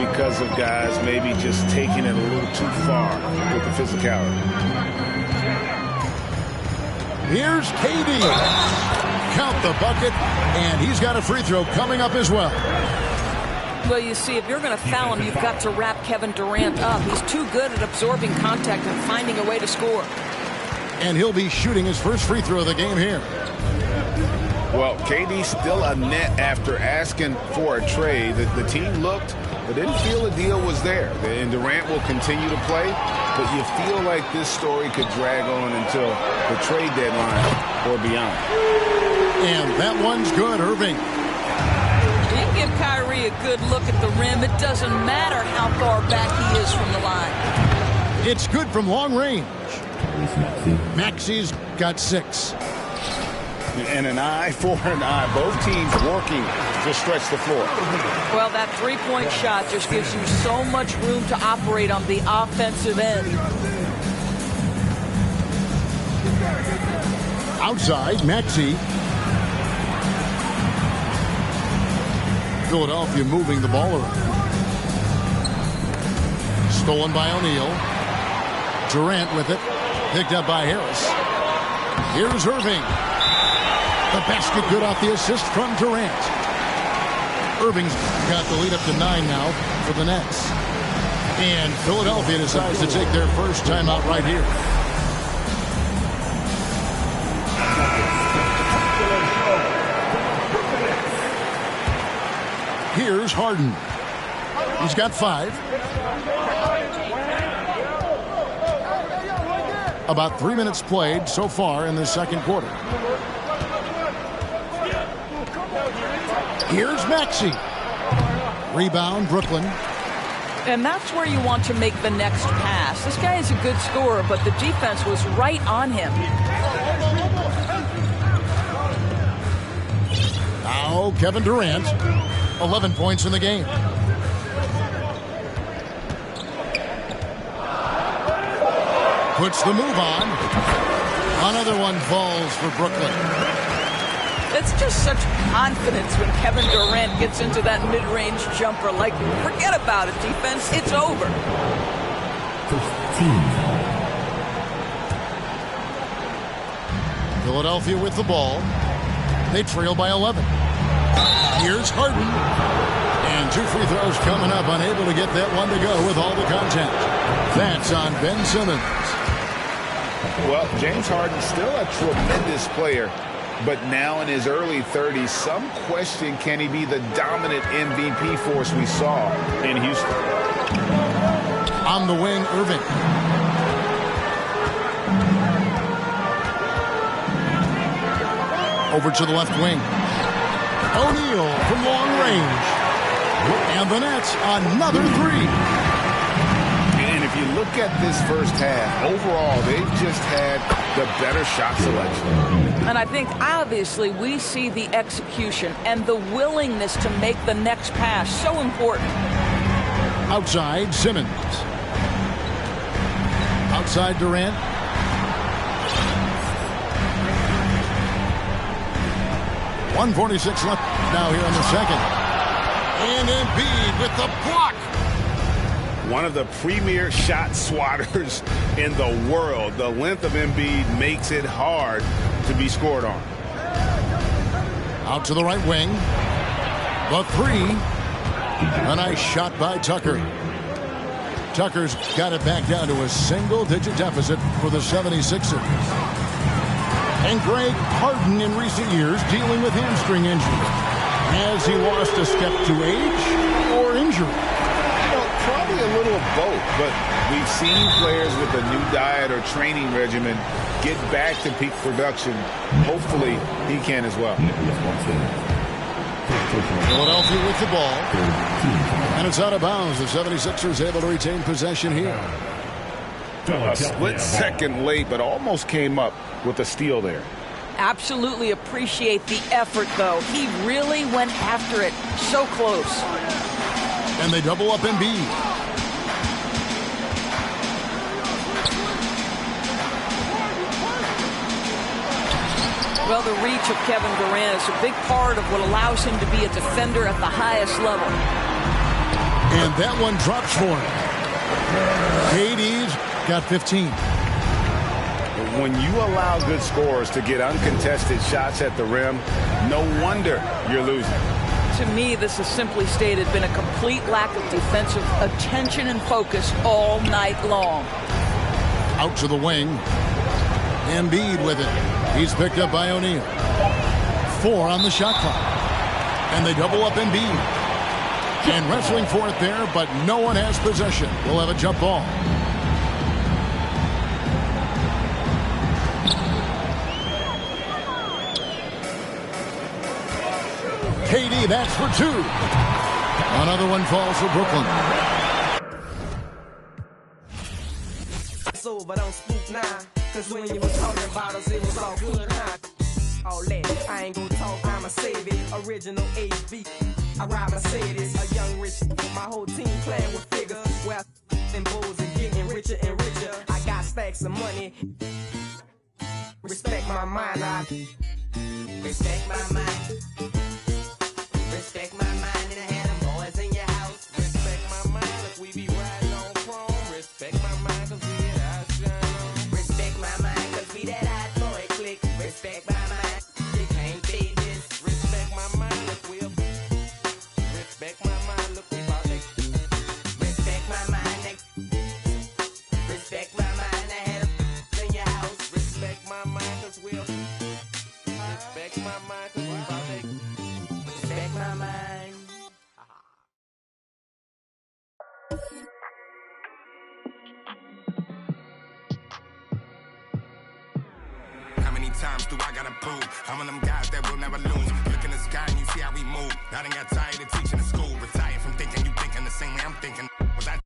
because of guys maybe just taking it a little too far with the physicality. Here's KD. Count the bucket, and he's got a free throw coming up as well. Well, you see, if you're going to foul him, you've got to wrap Kevin Durant up. He's too good at absorbing contact and finding a way to score. And he'll be shooting his first free throw of the game here. Well, KD's still a net after asking for a trade. The team looked but didn't feel the deal was there. And Durant will continue to play, but you feel like this story could drag on until the trade deadline or beyond. And that one's good, Irving. You give Kyrie a good look at the rim. It doesn't matter how far back he is from the line. It's good from long range. Maxey's got 6. And an eye for an eye. Both teams working to stretch the floor. Well, that three-point shot just gives you so much room to operate on the offensive end. Outside, Maxey. Philadelphia moving the ball around. Stolen by O'Neal. Durant with it. Picked up by Harris. Here's Irving. The basket good off the assist from Durant. Irving's got the lead up to 9 now for the Nets. And Philadelphia decides to take their first timeout right here. Here's Harden. He's got 5. About 3 minutes played so far in the second quarter. Here's Maxey. Rebound, Brooklyn. And that's where you want to make the next pass. This guy is a good scorer, but the defense was right on him. Now Kevin Durant. 11 points in the game. Puts the move on. Another one falls for Brooklyn. It's just such confidence when Kevin Durant gets into that mid-range jumper. Like, forget about it, defense. It's over. 15. Philadelphia with the ball. They trail by 11. Here's Harden. And 2 free throws coming up. Unable to get that one to go with all the contact. That's on Ben Simmons. Well, James Harden's still a tremendous player, but now in his early 30s, some question, can he be the dominant MVP force we saw in Houston? On the wing, Irving. Over to the left wing. O'Neal from long range. And the Nets, another three. And if you look at this first half, overall, they've just had the better shot selection. And I think, obviously, we see the execution and the willingness to make the next pass so important. Outside, Simmons. Outside, Durant. .146 left now here in the second. And Embiid with the block. One of the premier shot swatters in the world. The length of Embiid makes it hard to be scored on. Out to the right wing. The three. A nice shot by Tucker. Tucker's got it back down to a single-digit deficit for the 76ers. And Greg Harden in recent years dealing with hamstring injury. Has he lost a step to age or injury? Well, probably a little of both, but we've seen players with a new diet or training regimen get back to peak production. Hopefully, he can as well. Philadelphia with the ball. And it's out of bounds. The 76ers able to retain possession here. A split second late, but almost came up with a steal there. Absolutely appreciate the effort, though. He really went after it. So close. And they double up Embiid. Well, the reach of Kevin Durant is a big part of what allows him to be a defender at the highest level. And that one drops for him. KD's got 15. When you allow good scorers to get uncontested shots at the rim, no wonder you're losing. To me, this has simply stated been a complete lack of defensive attention and focus all night long. Out to the wing. Embiid with it. He's picked up by O'Neal. 4 on the shot clock. And they double up Embiid. And wrestling for it there, but no one has possession. We'll have a jump ball. KD, that's for 2. Another one falls for Brooklyn. So, but don't spook now. Cause when you was talking about us, it was all good, huh? All that, I ain't gonna talk, I'ma save it. Original AV, I ride Mercedes. A young rich, my whole team playing with figures. Well, and bulls and getting richer and richer. I got stacks of money. Respect my mind, I respect my mind. Respect my mind, and I had them boys in your house. Respect my mind, if we be riding on chrome. Respect my mind, cause we get out shine. Respect my mind, cause we that hot boy click. Respect my mind, you can't beat this. Respect my mind, if we'll respect my mind, look, we bout to respect my mind, respect my mind, I had them in your house. Respect my mind, cause we'll respect my mind, cause we bout to respect my mind. How many times do I gotta prove? I'm one of them guys that will never lose. Look in the sky and you see how we move. I done got tired of teaching in school. Retired from thinking you thinking the same way I'm thinking. Was I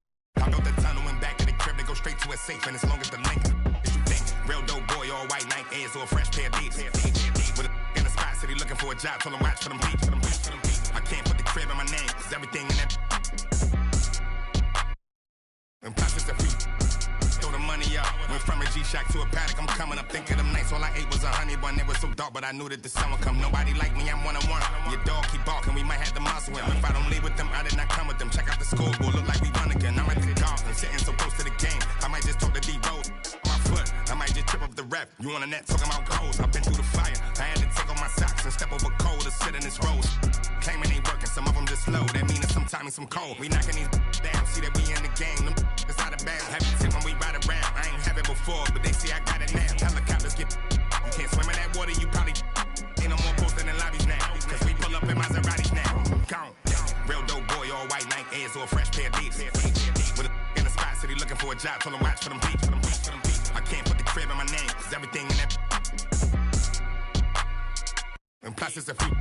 built the tunnel and back to the crib to go straight to a safe, and as long as the link is you think. Real dope boy, all white Nike Airs or a fresh pair of beats. With a in the spot, city looking for a job, told him watch for them beats. I can't put the crib in my name, cause everything in that. And plus it's a few. Throw the money up. Went from a G-Shock to a paddock, I'm coming up thinking them nights. All I ate was a honey bun, it was so dark, but I knew that the sun would come. Nobody like me, I'm one-on-one. Your dog keep barking, we might have to muscle him. If I don't leave with them, I did not come with them. Check out the scoreboard, look like we run again. I'm at the golf and sitting so close to the game. I might just talk to D-Rose. My foot, I might just trip up the rep. You on the net talking about goals, I've been through the fire. I had to take off my socks and step over cold to sit in this rose. Claiming ain't working, some of them is slow. That means sometimes it's some cold. We knocking these down. See that we in the game. Them it's out of bounds. Have you tip when we ride around? I ain't have it before, but they see I got it now. Helicopters get. You can't swim in that water. You probably ain't no more posting in lobbies now. Cause we pull up in Maseratis now. Gone. Real dope boy, all white Nike Airs or a fresh pair of D's. With a in the spot, city looking for a job. Told him watch for them beats. I can't put the crib in my name. Cause everything in that. And plus it's a few.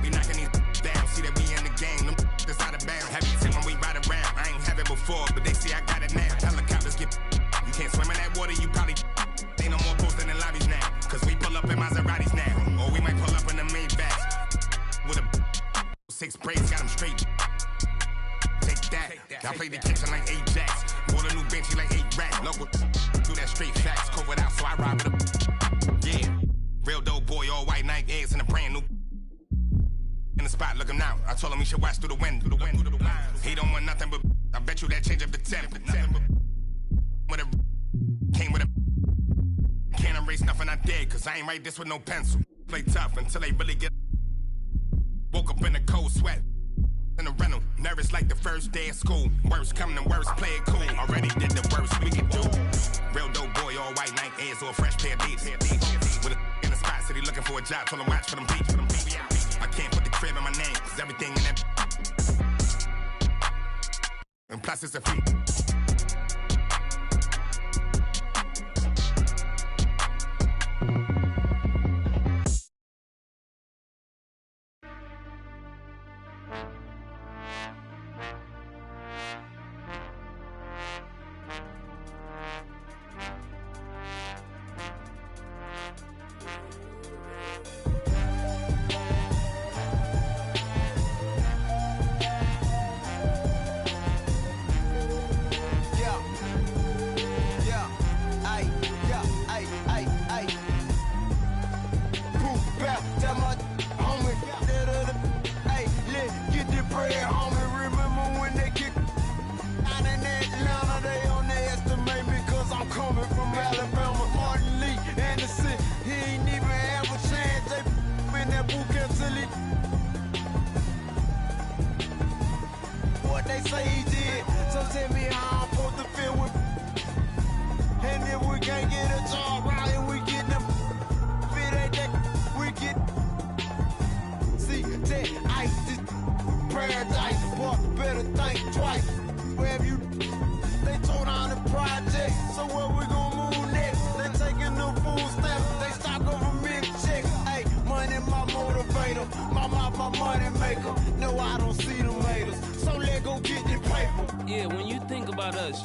We knocking these down. See that we in the game. Them it's out of bounds. Have you seen when we ride around? I ain't have it before, but they see I got it now. Helicopters get. You can't swim in that water. You probably ain't no more posting in lobbies now. Cause we pull up in Maseratis now. Or we might pull up in the Maybachs. With a 6 braids, got them straight. Take that. Y'all play the kitchen like Ajax. Bought a new Bentley like 8 racks. Local do that straight facts. Covered out, so I ride with a. Yeah. Real dope boy, all white Nike Airs and a brand new. In the spot, look him now. I told him he should watch through the window. He don't want nothing but. I bet you that change up the temp. With a. Came with a. Can't erase nothing I did, cause I ain't write this with no pencil. Play tough until they really get. Woke up in a cold sweat. In a rental, nervous like the first day of school. Worst come to worst, play it cool. Already did the worst we could do. Real dope boy, all white Nike Airs or a fresh pair of D's. With a in the spot, city looking for a job. Told him watch for them beats. I can't put the crib in my name, cause everything in that. And plus it's a few.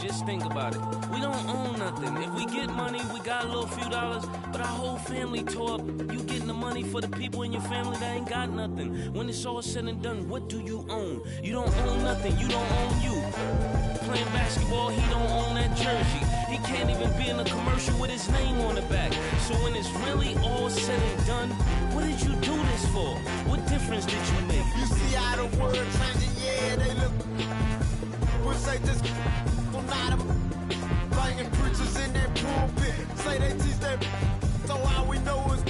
Just think about it. We don't own nothing. If we get money, we got a little few dollars, but our whole family tore up. You getting the money for the people in your family that ain't got nothing. When it's all said and done, what do you own? You don't own nothing. You don't own you. Playing basketball, he don't own that jersey. He can't even be in a commercial with his name on the back. So when it's really all said and done, what did you do this for? What difference did you make? You see how the world changing, yeah, they look. We'll say this. Banging preachers in that pulpit. Say they teach that. So all we know is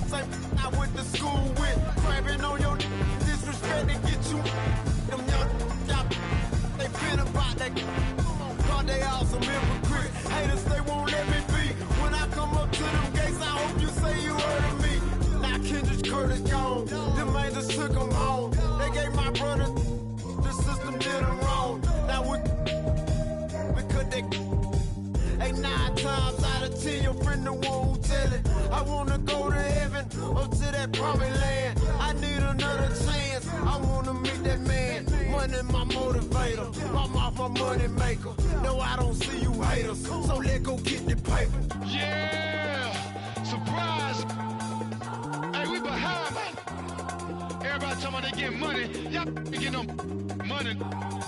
say I went to school with. Crabbing on your disrespect to get you. Them young they been about that. God, they all some hypocrites. Haters, they won't let me be. When I come up to them gates, I hope you say you heard of me. Now Kendrick Curtis gone. Them angels took him home. They gave my brother the system did him wrong. Now we. Hey, 9 times out of 10, your friend the one who tell it. I wanna go to heaven, up to that promised land. I need another chance. I wanna meet that man. Money my motivator. I'm off my money maker. No, I don't see you haters. So let go get the paper. Yeah, surprise. Hey, we behind, man. Everybody talking about they getting money. Y'all get no money.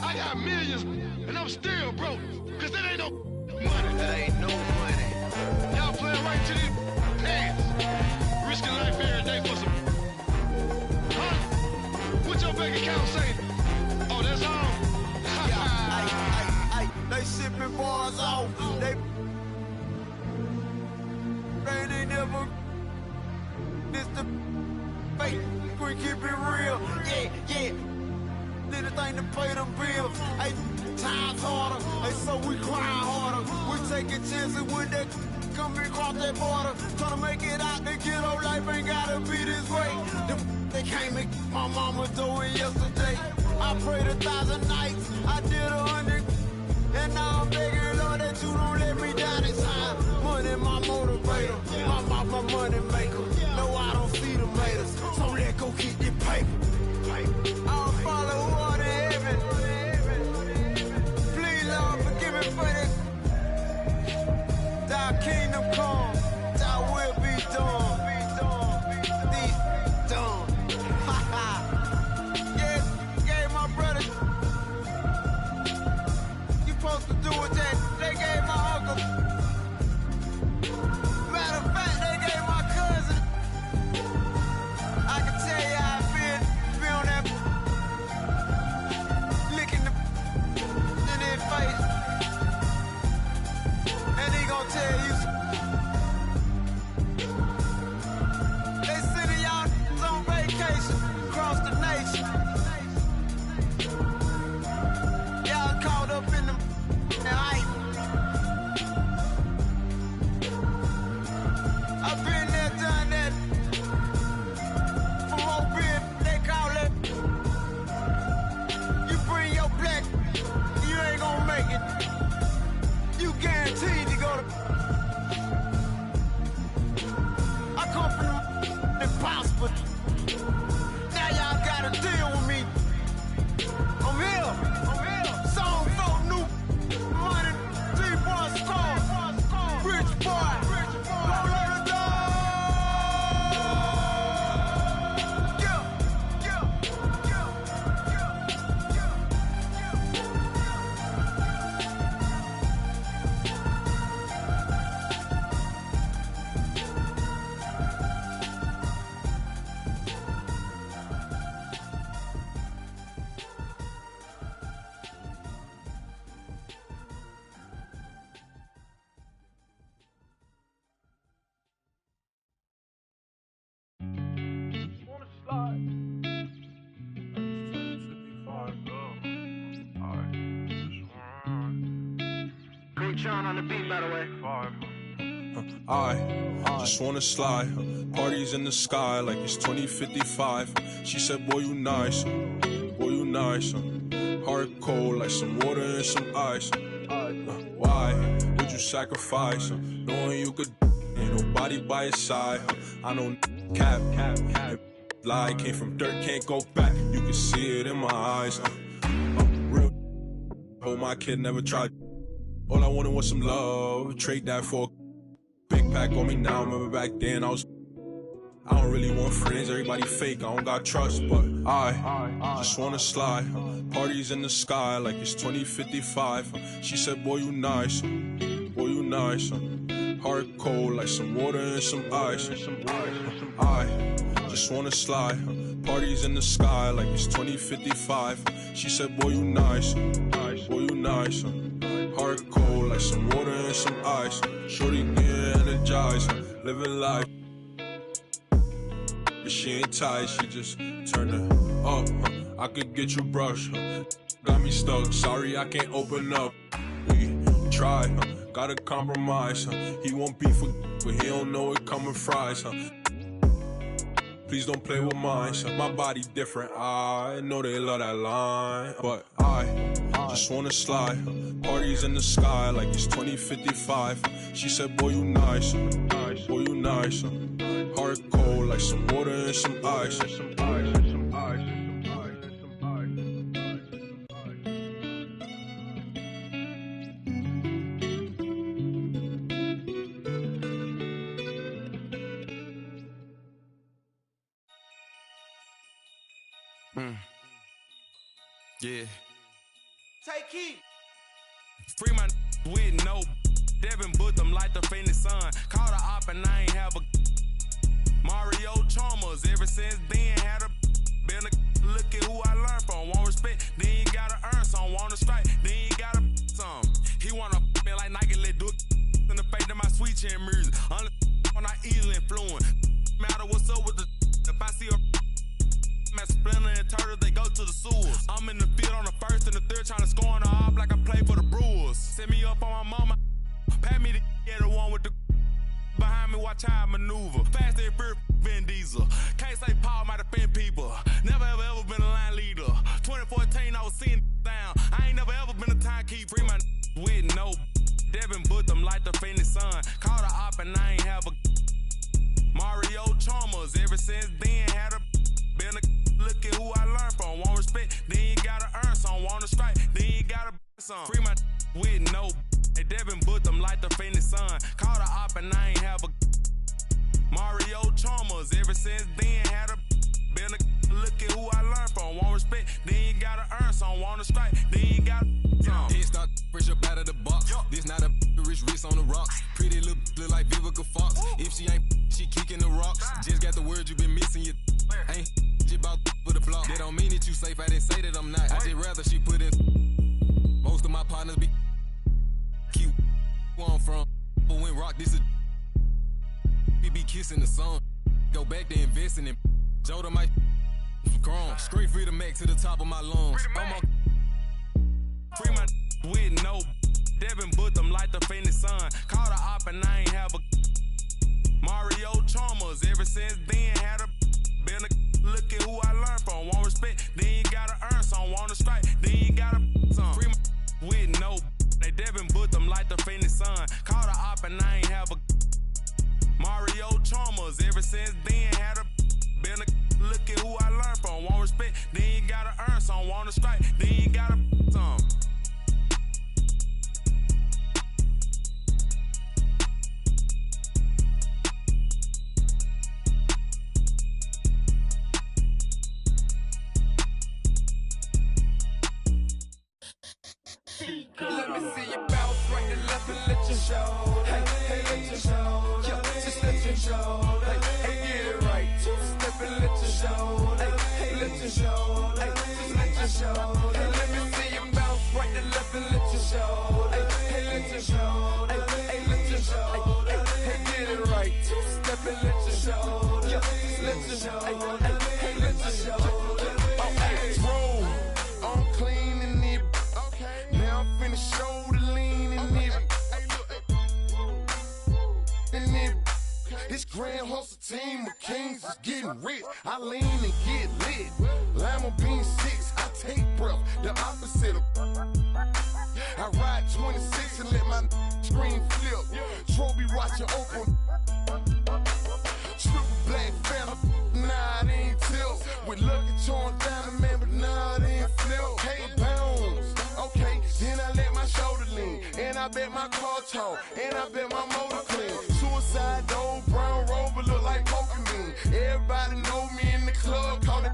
I got millions, and I'm still broke. Cause there ain't no money. There ain't no money. Y'all playing right to these hands. Risking life every day for some. Huh? What your bank account say? Oh, that's all? They shipping bars off. They ain't never. This the fake. We keep it real. Yeah. anything to pay them bills. Hey, times harder. Hey, so we grind harder. We taking chances with that coming across that border. Trying to make it out the ghetto. Life ain't gotta be this way. They came and my mama doing yesterday. I prayed 1,000 nights. I did 100. And now I'm begging, Lord, that you don't let me down this time. Money, my motivator. My money maker. No, I don't see the haters. So let go get the paper. I'll follow who are in heaven. Please, Lord, forgive me for this. Thy kingdom come. Thy will be done. Be done. Ha ha. Yes, gave my brother. You supposed to do what they gave my uncle. Matter of fact, they gave my cousin. I can tell you how I feel on that licking the in their face. And he gonna tell you they sending y'all on vacation across the nation. Y'all caught up in them hype. I've been there, done that. From Whoopin, they call it. You bring your black, you ain't gonna make it. You guaranteed to go to. I come from the impossible. Now y'all gotta deal with me. I'm here. Song for new money, 3-1 score. Rich boy. Roll on the dog. Sean on the beat, by the way. I just wanna slide. Parties in the sky like it's 2055. She said, boy, you nice. Boy, you nice. Heart cold like some water and some ice. Why would you sacrifice? Knowing you could, ain't nobody by your side. I know cap. Lie came from dirt, can't go back. You can see it in my eyes. Real. Oh, my kid never tried. All I wanted was some love. Trade that for a big pack on me now. Remember back then I don't really want friends. Everybody fake. I don't got trust, but I just wanna slide. Parties in the sky like it's 2055. She said, boy, you nice. Boy, you nice. Heart cold like some water and some ice. I just wanna slide. Parties in the sky like it's 2055. She said, boy, you nice. Boy, you nice. Heart cold like some water and some ice. Shorty get energized, living life. But she ain't tight, she just turned it up. I could get you brushed. Got me stuck, sorry I can't open up. We try, gotta compromise. He won't be for, but he don't know it coming fries. Please don't play with mine. My body different. I know they love that line, but I just wanna slide. Parties in the sky like it's 2055. She said, boy, you nice. Boy, you nice. Heart cold like some water and some ice. Yeah. Take heat. Free my with no Devin booked them like the Phoenix Sun. Called her op and I ain't have a Mario Chalmers. Ever since then had a been a look at who I learned from. Want respect, then you gotta earn some. Want to strike, then you gotta some. He wanna me like Nike, let do it in the face of my sweet chin music. Only when I easily influence. Matter what's up with the if I see a Splinter and Turtle, they go to the sewers. I'm in the some. Free my with no. They Devin booked them like the faintest sun. Called a op and I ain't have a Mario Chalmers. Ever since then, had a been a look at who I learned from. Want respect, then you gotta earn some. Want to strike, then you gotta some. Head start fresh up out of the box. This not a rich wrist on the rocks. Pretty look like Vivica Fox. If she ain't, she kicking the rocks. Just got the word you been missing. You ain't just about for the flop. That don't mean that you safe. I didn't say that I'm not. I just rather she put in. Most of my partners be cute. Where I'm from, but when rock this is. We be kissing the sun. Go back to investing in. Jado might grown. Straight free to Mac to the top of my lungs. I'm a free my with no. Devin booked them like the faintest sun. Called a op and I ain't have a Mario Chalmers. Ever since then, had a been a look at who I learned from. Want respect, then you gotta earn some. Want to strike, then you gotta some. Free my with no. They Devin booked them like the faintest sun. Called a op and I ain't have a Mario Chalmers. Ever since then, had a been a look at who I learned from. Want respect, then you gotta earn some. Want to strike, then you gotta some. Let me see you bounce right and left and let you show. Hey, let you show. Yo, just let you show. Hey, get it right. Two-step and let you show. Hey, let you show. Hey, just let you show. Hey, let me see you bounce right and left and let you show. Hey, let you show. Hey, let you show. Hey, get it right. Two-step and let you show. Yo, just let you show. Hey, let you show. Oh, hey, roll. I'm clean and it. Now I'm finna show the lean in it. This grand hustle team of kings is getting rich. I lean and get lit. Lima bean 6, I take breath. The opposite of I ride 26 and let my screen flip. Trophy watching open. Triple black phantom. Nah, it ain't tilt. With lucky charms down the man, but nah, it ain't flip. Hey, bounce. Okay, then I let my shoulder lean. And I bet my car tall. And I bet my motor clean. Suicide door, brown rover look like Pokemon. Everybody know me in the club, call it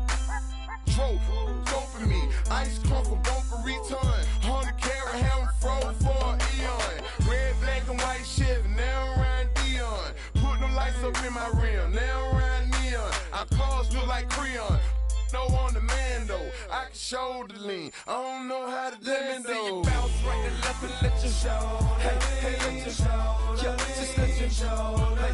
Tro. Go for me. Ice come from Boca Raton. 100 carat ham froze for an eon. Red, black, and white Chevy, now around Dion. Put them lights up in my rim, now around neon. Our cars look like Creon. No on the man though, I can show the lean. I don't know how to dance though. Let me see you bounce right and left and let you show. Hey, let you show. Yeah, just let you show. Hey,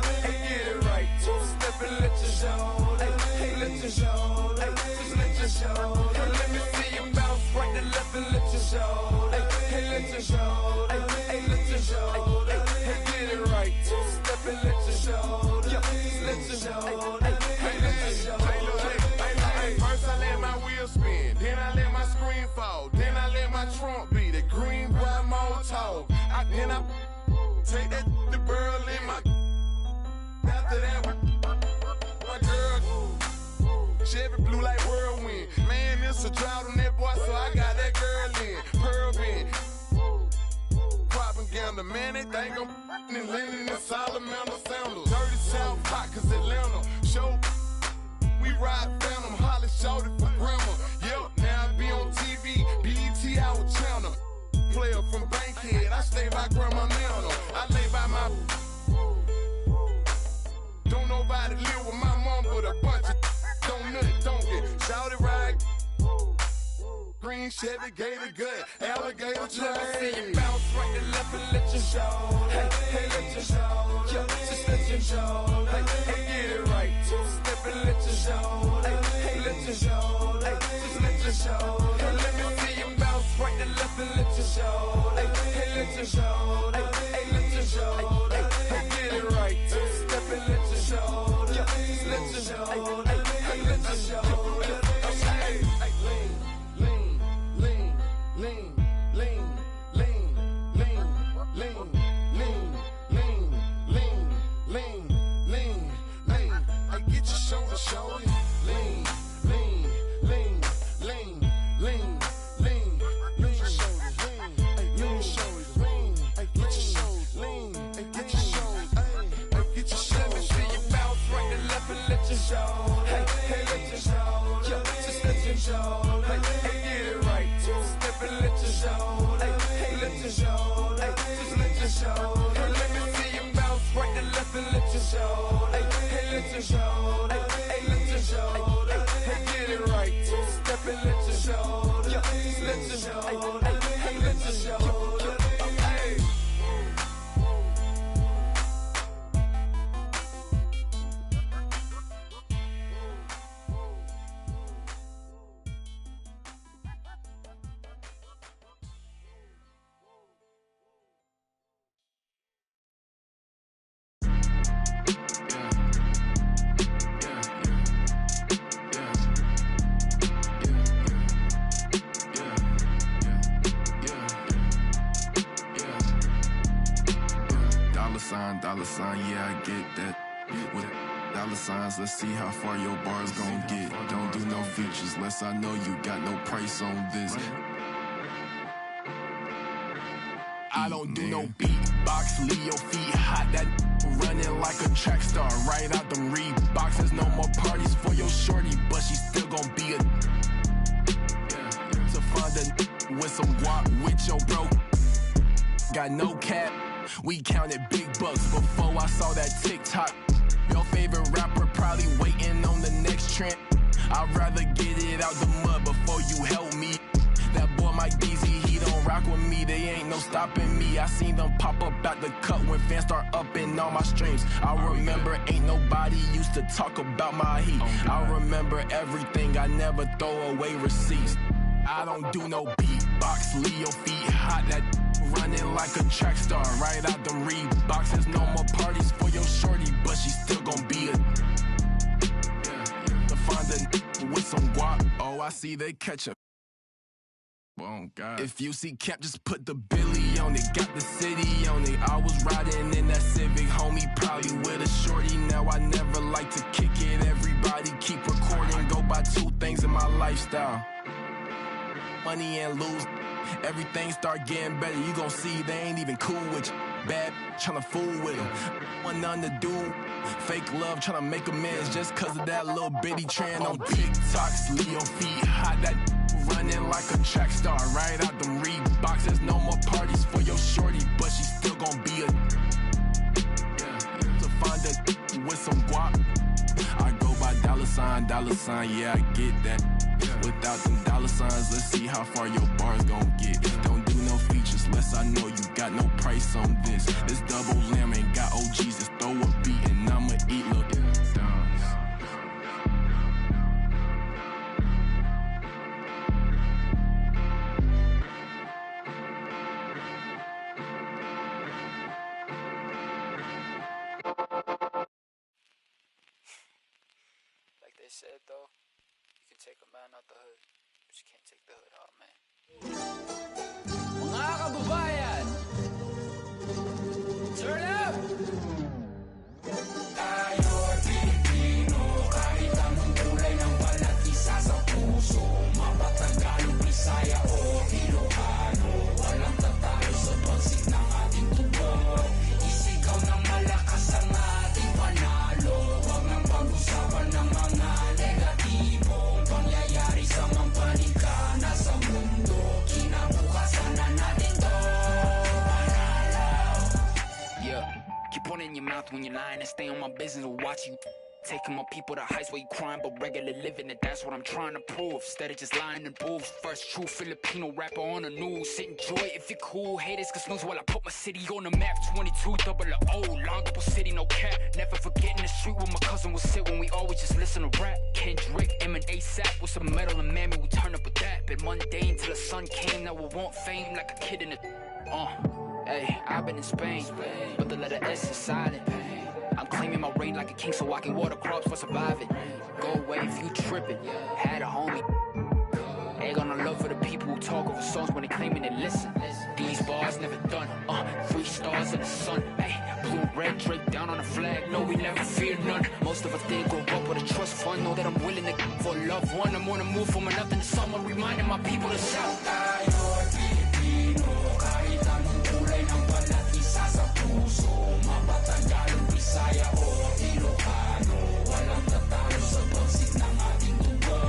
get it right. Two-step and let you show. Hey, let you show. Hey, just let you show. Hey, let me see you bounce right and left and let you show. Hey, let you show. Hey, let you show. Hey, get it right. Two-step and let you show. Yeah, just let you show. Hey, let you show. First I let my wheel spin, then I let my screen fall, then I let my trunk be the green bright Molotov. Then I take that the burl in my. After that, my girl, Chevy blue like whirlwind. Man, it's a drought on that boy, so I got that girl in. Pearl bin, propaganda, man, they think I'm in Lennon and Salamander sandals. Dirty South pot, cause Atlanta, show. We ride Phantom, Holly shouted for grandma. Yep, now I be on TV, BET our channel. Player from Bankhead, I stay by Grandma Nana. I lay by my. Don't nobody live with my mom, but a bunch of don't nut, don't get shouted right. Green Chevy, gator gut, alligator train. Let me see you bounce right and left and let you show. Hey, let you show. Yeah, just let you show. Hey, get it right. Two-step and let you show. Hey, let you show. Hey, just let you show. Hey, let me see you bounce right and left and let you show. Hey, let you show. Hey, let you show. Hey, get it right. Two-step and let you show. Yeah, just let you show. Hey, let you show. shoulder lean. Hey, get it right. Two-step and let your shoulder lean. Let your shoulder lean. Just let your shoulder lean. Let me see you bounce right to left and let your shoulder lean. Hey, let your shoulder lean. Hey, let your shoulder lean. Hey, get it right. Two-step and let your shoulder lean. Let your shoulder lean. Hey, let your shoulder lean. Dollar sign, yeah, I get that. With dollar signs, let's see how far your bar's gon' get. Don't do no features, less I know you got no price on this. I don't do no beatbox, leave your feet hot. That running like a track star, right out them Reeboks. There's no more parties for your shorty, but she still gon' be a to find a with some guap with your bro. Got no cap. We counted big bucks before I saw that TikTok. Your favorite rapper probably waiting on the next trend. I'd rather get it out the mud before you help me. That boy Mike DZ, he don't rock with me. They ain't no stopping me. I seen them pop up out the cut when fans start upping all my streams. I remember ain't nobody used to talk about my heat. I remember everything. I never throw away receipts. I don't do no beatbox, leave your feet hot. That running like a track star, right out them Reeboks. There's no more parties for your shorty, but she still gon' be a to find a with some guap. Oh, I see they catch up. Oh, God. If you see Cap, just put the Billy on it. Got the city on it. I was riding in that Civic, homie, probably with a shorty. Now I never like to kick it. Everybody keep recording. Go by two things in my lifestyle: money and lose. Everything start getting better. You gon' see they ain't even cool with you. Bad tryna fool with them. Want nothing to do. Fake love tryna make amends just cause of that little bitty trend on TikToks. Leave your feet hot. That running like a track star, right out them Reeboks. There's no more parties for your shorty, but she still gon' be a to find a with some guap. I go by dollar sign, yeah, I get that. Without them dollar signs, let's see how far your bar's gon' get. Don't do no features, less I know you got no price on this. This double lamb ain't got OGs, just throw a beat and I'ma eat, look. Like they said though, you can take a man out the hood, but you can't take the hood out, man. Mga kababayan, turn up! Tayo Pilipino, kahit anong kulay ng balat, isa sa puso. Mapatagalog, Bisaya o Ilocano, walang tatalo sa pagsik ng ating tubo. Isigaw ng malakas ang ating panalo. Huwag nang pag-usapan ng mga negatibong pangyayari sa mampanika na sa mundo. Kinabukasan na natin to panalo. Yeah, keep one in your mouth when you're lying and stay on my business or watch you. Taking my people to heights where you crying, but regular living, and that's what I'm trying to prove. Instead of just lying and booths. First true Filipino rapper on the news. Sit enjoy it if you're cool. Haters can snooze while I put my city on the map. 22 double O, Longopo City, no cap. Never forgetting the street where my cousin would sit when we always just listen to rap. Kendrick, M and ASAP with some metal and mammy, we turn up with that. Been mundane till the sun came, now we want fame like a kid in the hey, I've been in Spain, but the letter S is silent. I'm claiming my reign like a king so I can water crops for surviving. Go away if you trippin', had a homie. Ain't gonna love for the people who talk over songs when they claiming they listen. These bars never done, 3 stars in the sun. Hey, blue, red, Drake down on the flag, no we never fear none. Most of us didn't grow up with a trust fund, know that I'm willing to for a loved one. I'm on the move from nothing to someone, reminding my people to shout. Tayo Pilipino, kahit anong kulay ng balat, isa sa puso. Mapatagalog, Bisaya o Ilocano, walang tatalo sa pagsik ng ating tubo.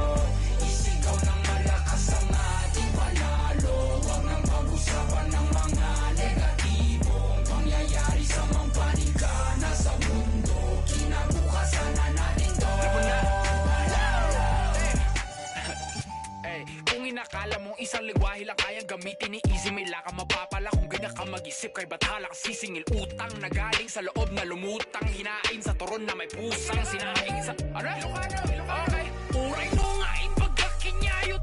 Isigaw na isang lingwahe lang kayang gamitin ni Easy. May laka mapapala kung ganyan ka mag-isip. Kay bathala ka sisingil utang na galing sa loob na lumutang. Hinain sa turon na may pusang sinaing sa... Ano? Okay. Uray mo nga ipagkakinyayot.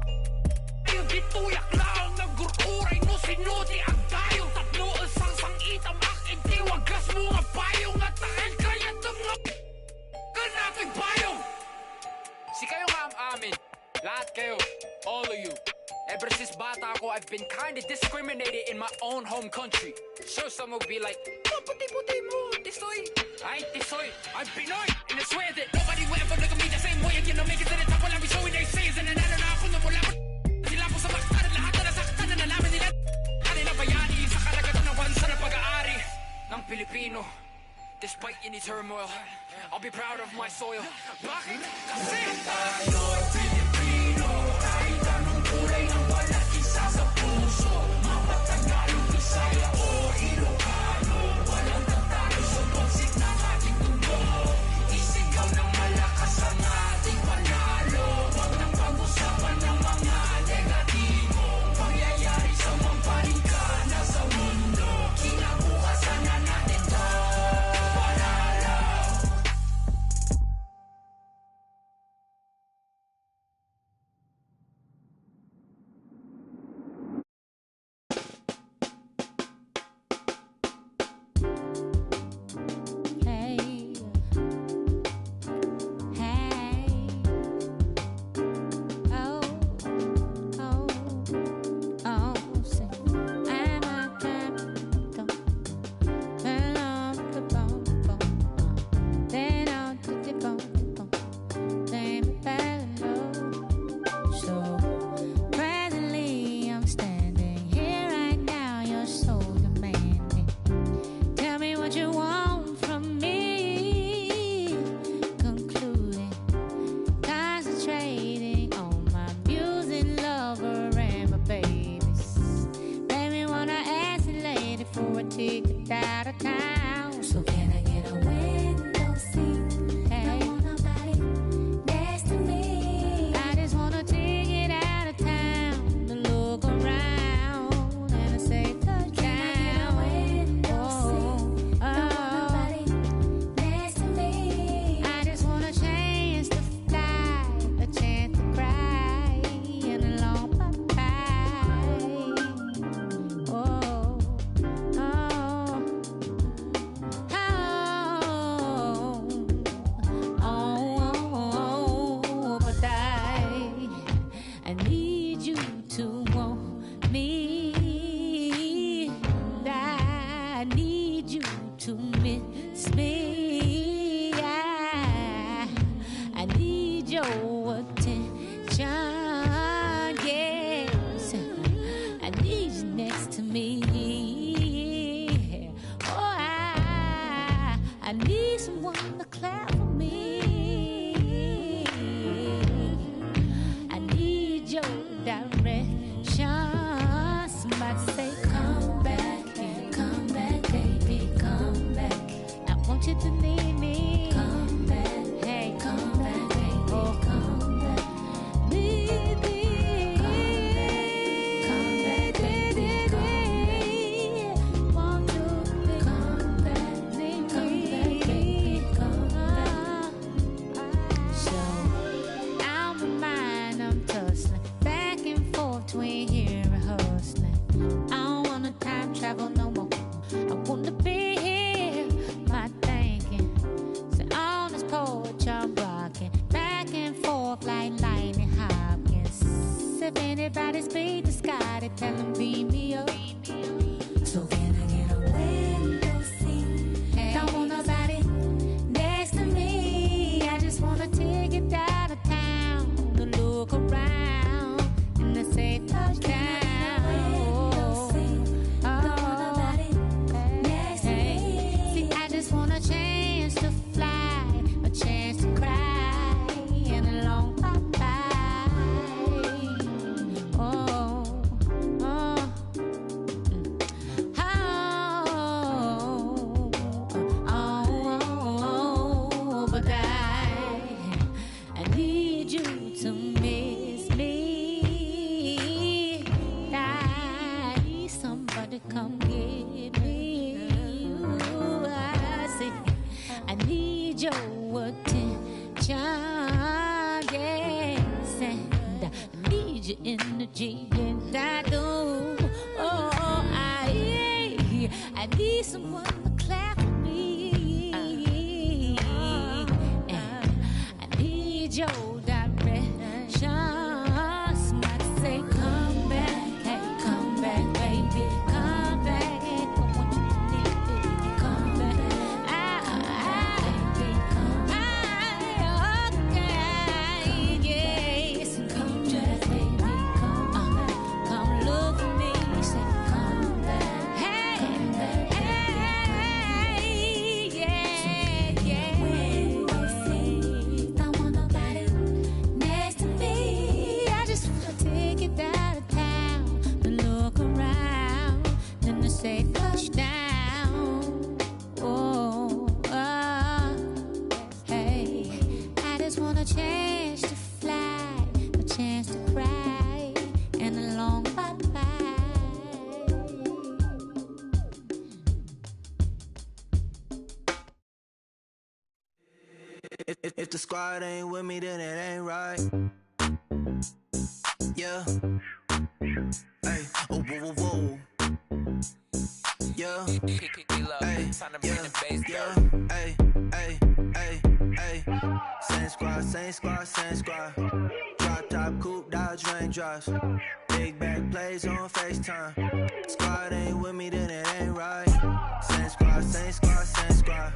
Ayun dituyak lang nagururay no sinuti ang tayong tatlo isang sangitam akin tiwagas mo nga payong at takil kaya mga kanapig payong. Si kayo nga ang amin. Lahat kayo. All of you. Ever since bata ako, I've been kinda discriminated in my own home country. Sure, some will be like, oh, puti-puti mo, tisoy. I ain't tisoy, I'm Pinoy. And I swear that nobody will ever look at me the same way. And you know, make it to the top while I'll be showing their sins. And nanalo na ako na mula pa. Sila po sa maktan at lahat na nasaktan na nalaman nila. Kanilang bayani sa karagatan ng bansa na pag-aari ng Pilipino. Despite any turmoil, I'll be proud of my soil. Bakit? Kasi tayo'y Pilipino. Kahit anong kulay ng balat, isa sa puso. Mapatagalog, Bisaya o Ilocano. Walang tatalo sa pagsik ng ating mundo. Isigaw ng malakas ang ating panalo. Huwag nang pag-usapan ng mga negatibo. Pangyayari sa mampalingkana sa mundo. Kinabukasan na natin to. energy, and I do. Oh, I need someone to clap for me. I need your direction. Somebody say, come back, hey, come back, baby, come back. Hey, come what you need, come back. Okay, yes, come back, baby, come look for me. Say, come back, hey, yeah. Don't want nobody next to me. I just wanna take it out of town and look around. Then they say touchdown. Oh, hey, I just want a chance to fly, a chance to cry, and a long bye-bye. If the squad ain't with me, then it ain't right. Yeah. Hey, oh, whoa, whoa, whoa. Yeah. Hey, yeah. Hey, hey, hey, hey. Same squad, same squad, same squad. Drop top, coupe, Dodge raindrops. Big back plays on FaceTime. Squad ain't with me, then it ain't right. Same squad, same squad, same squad.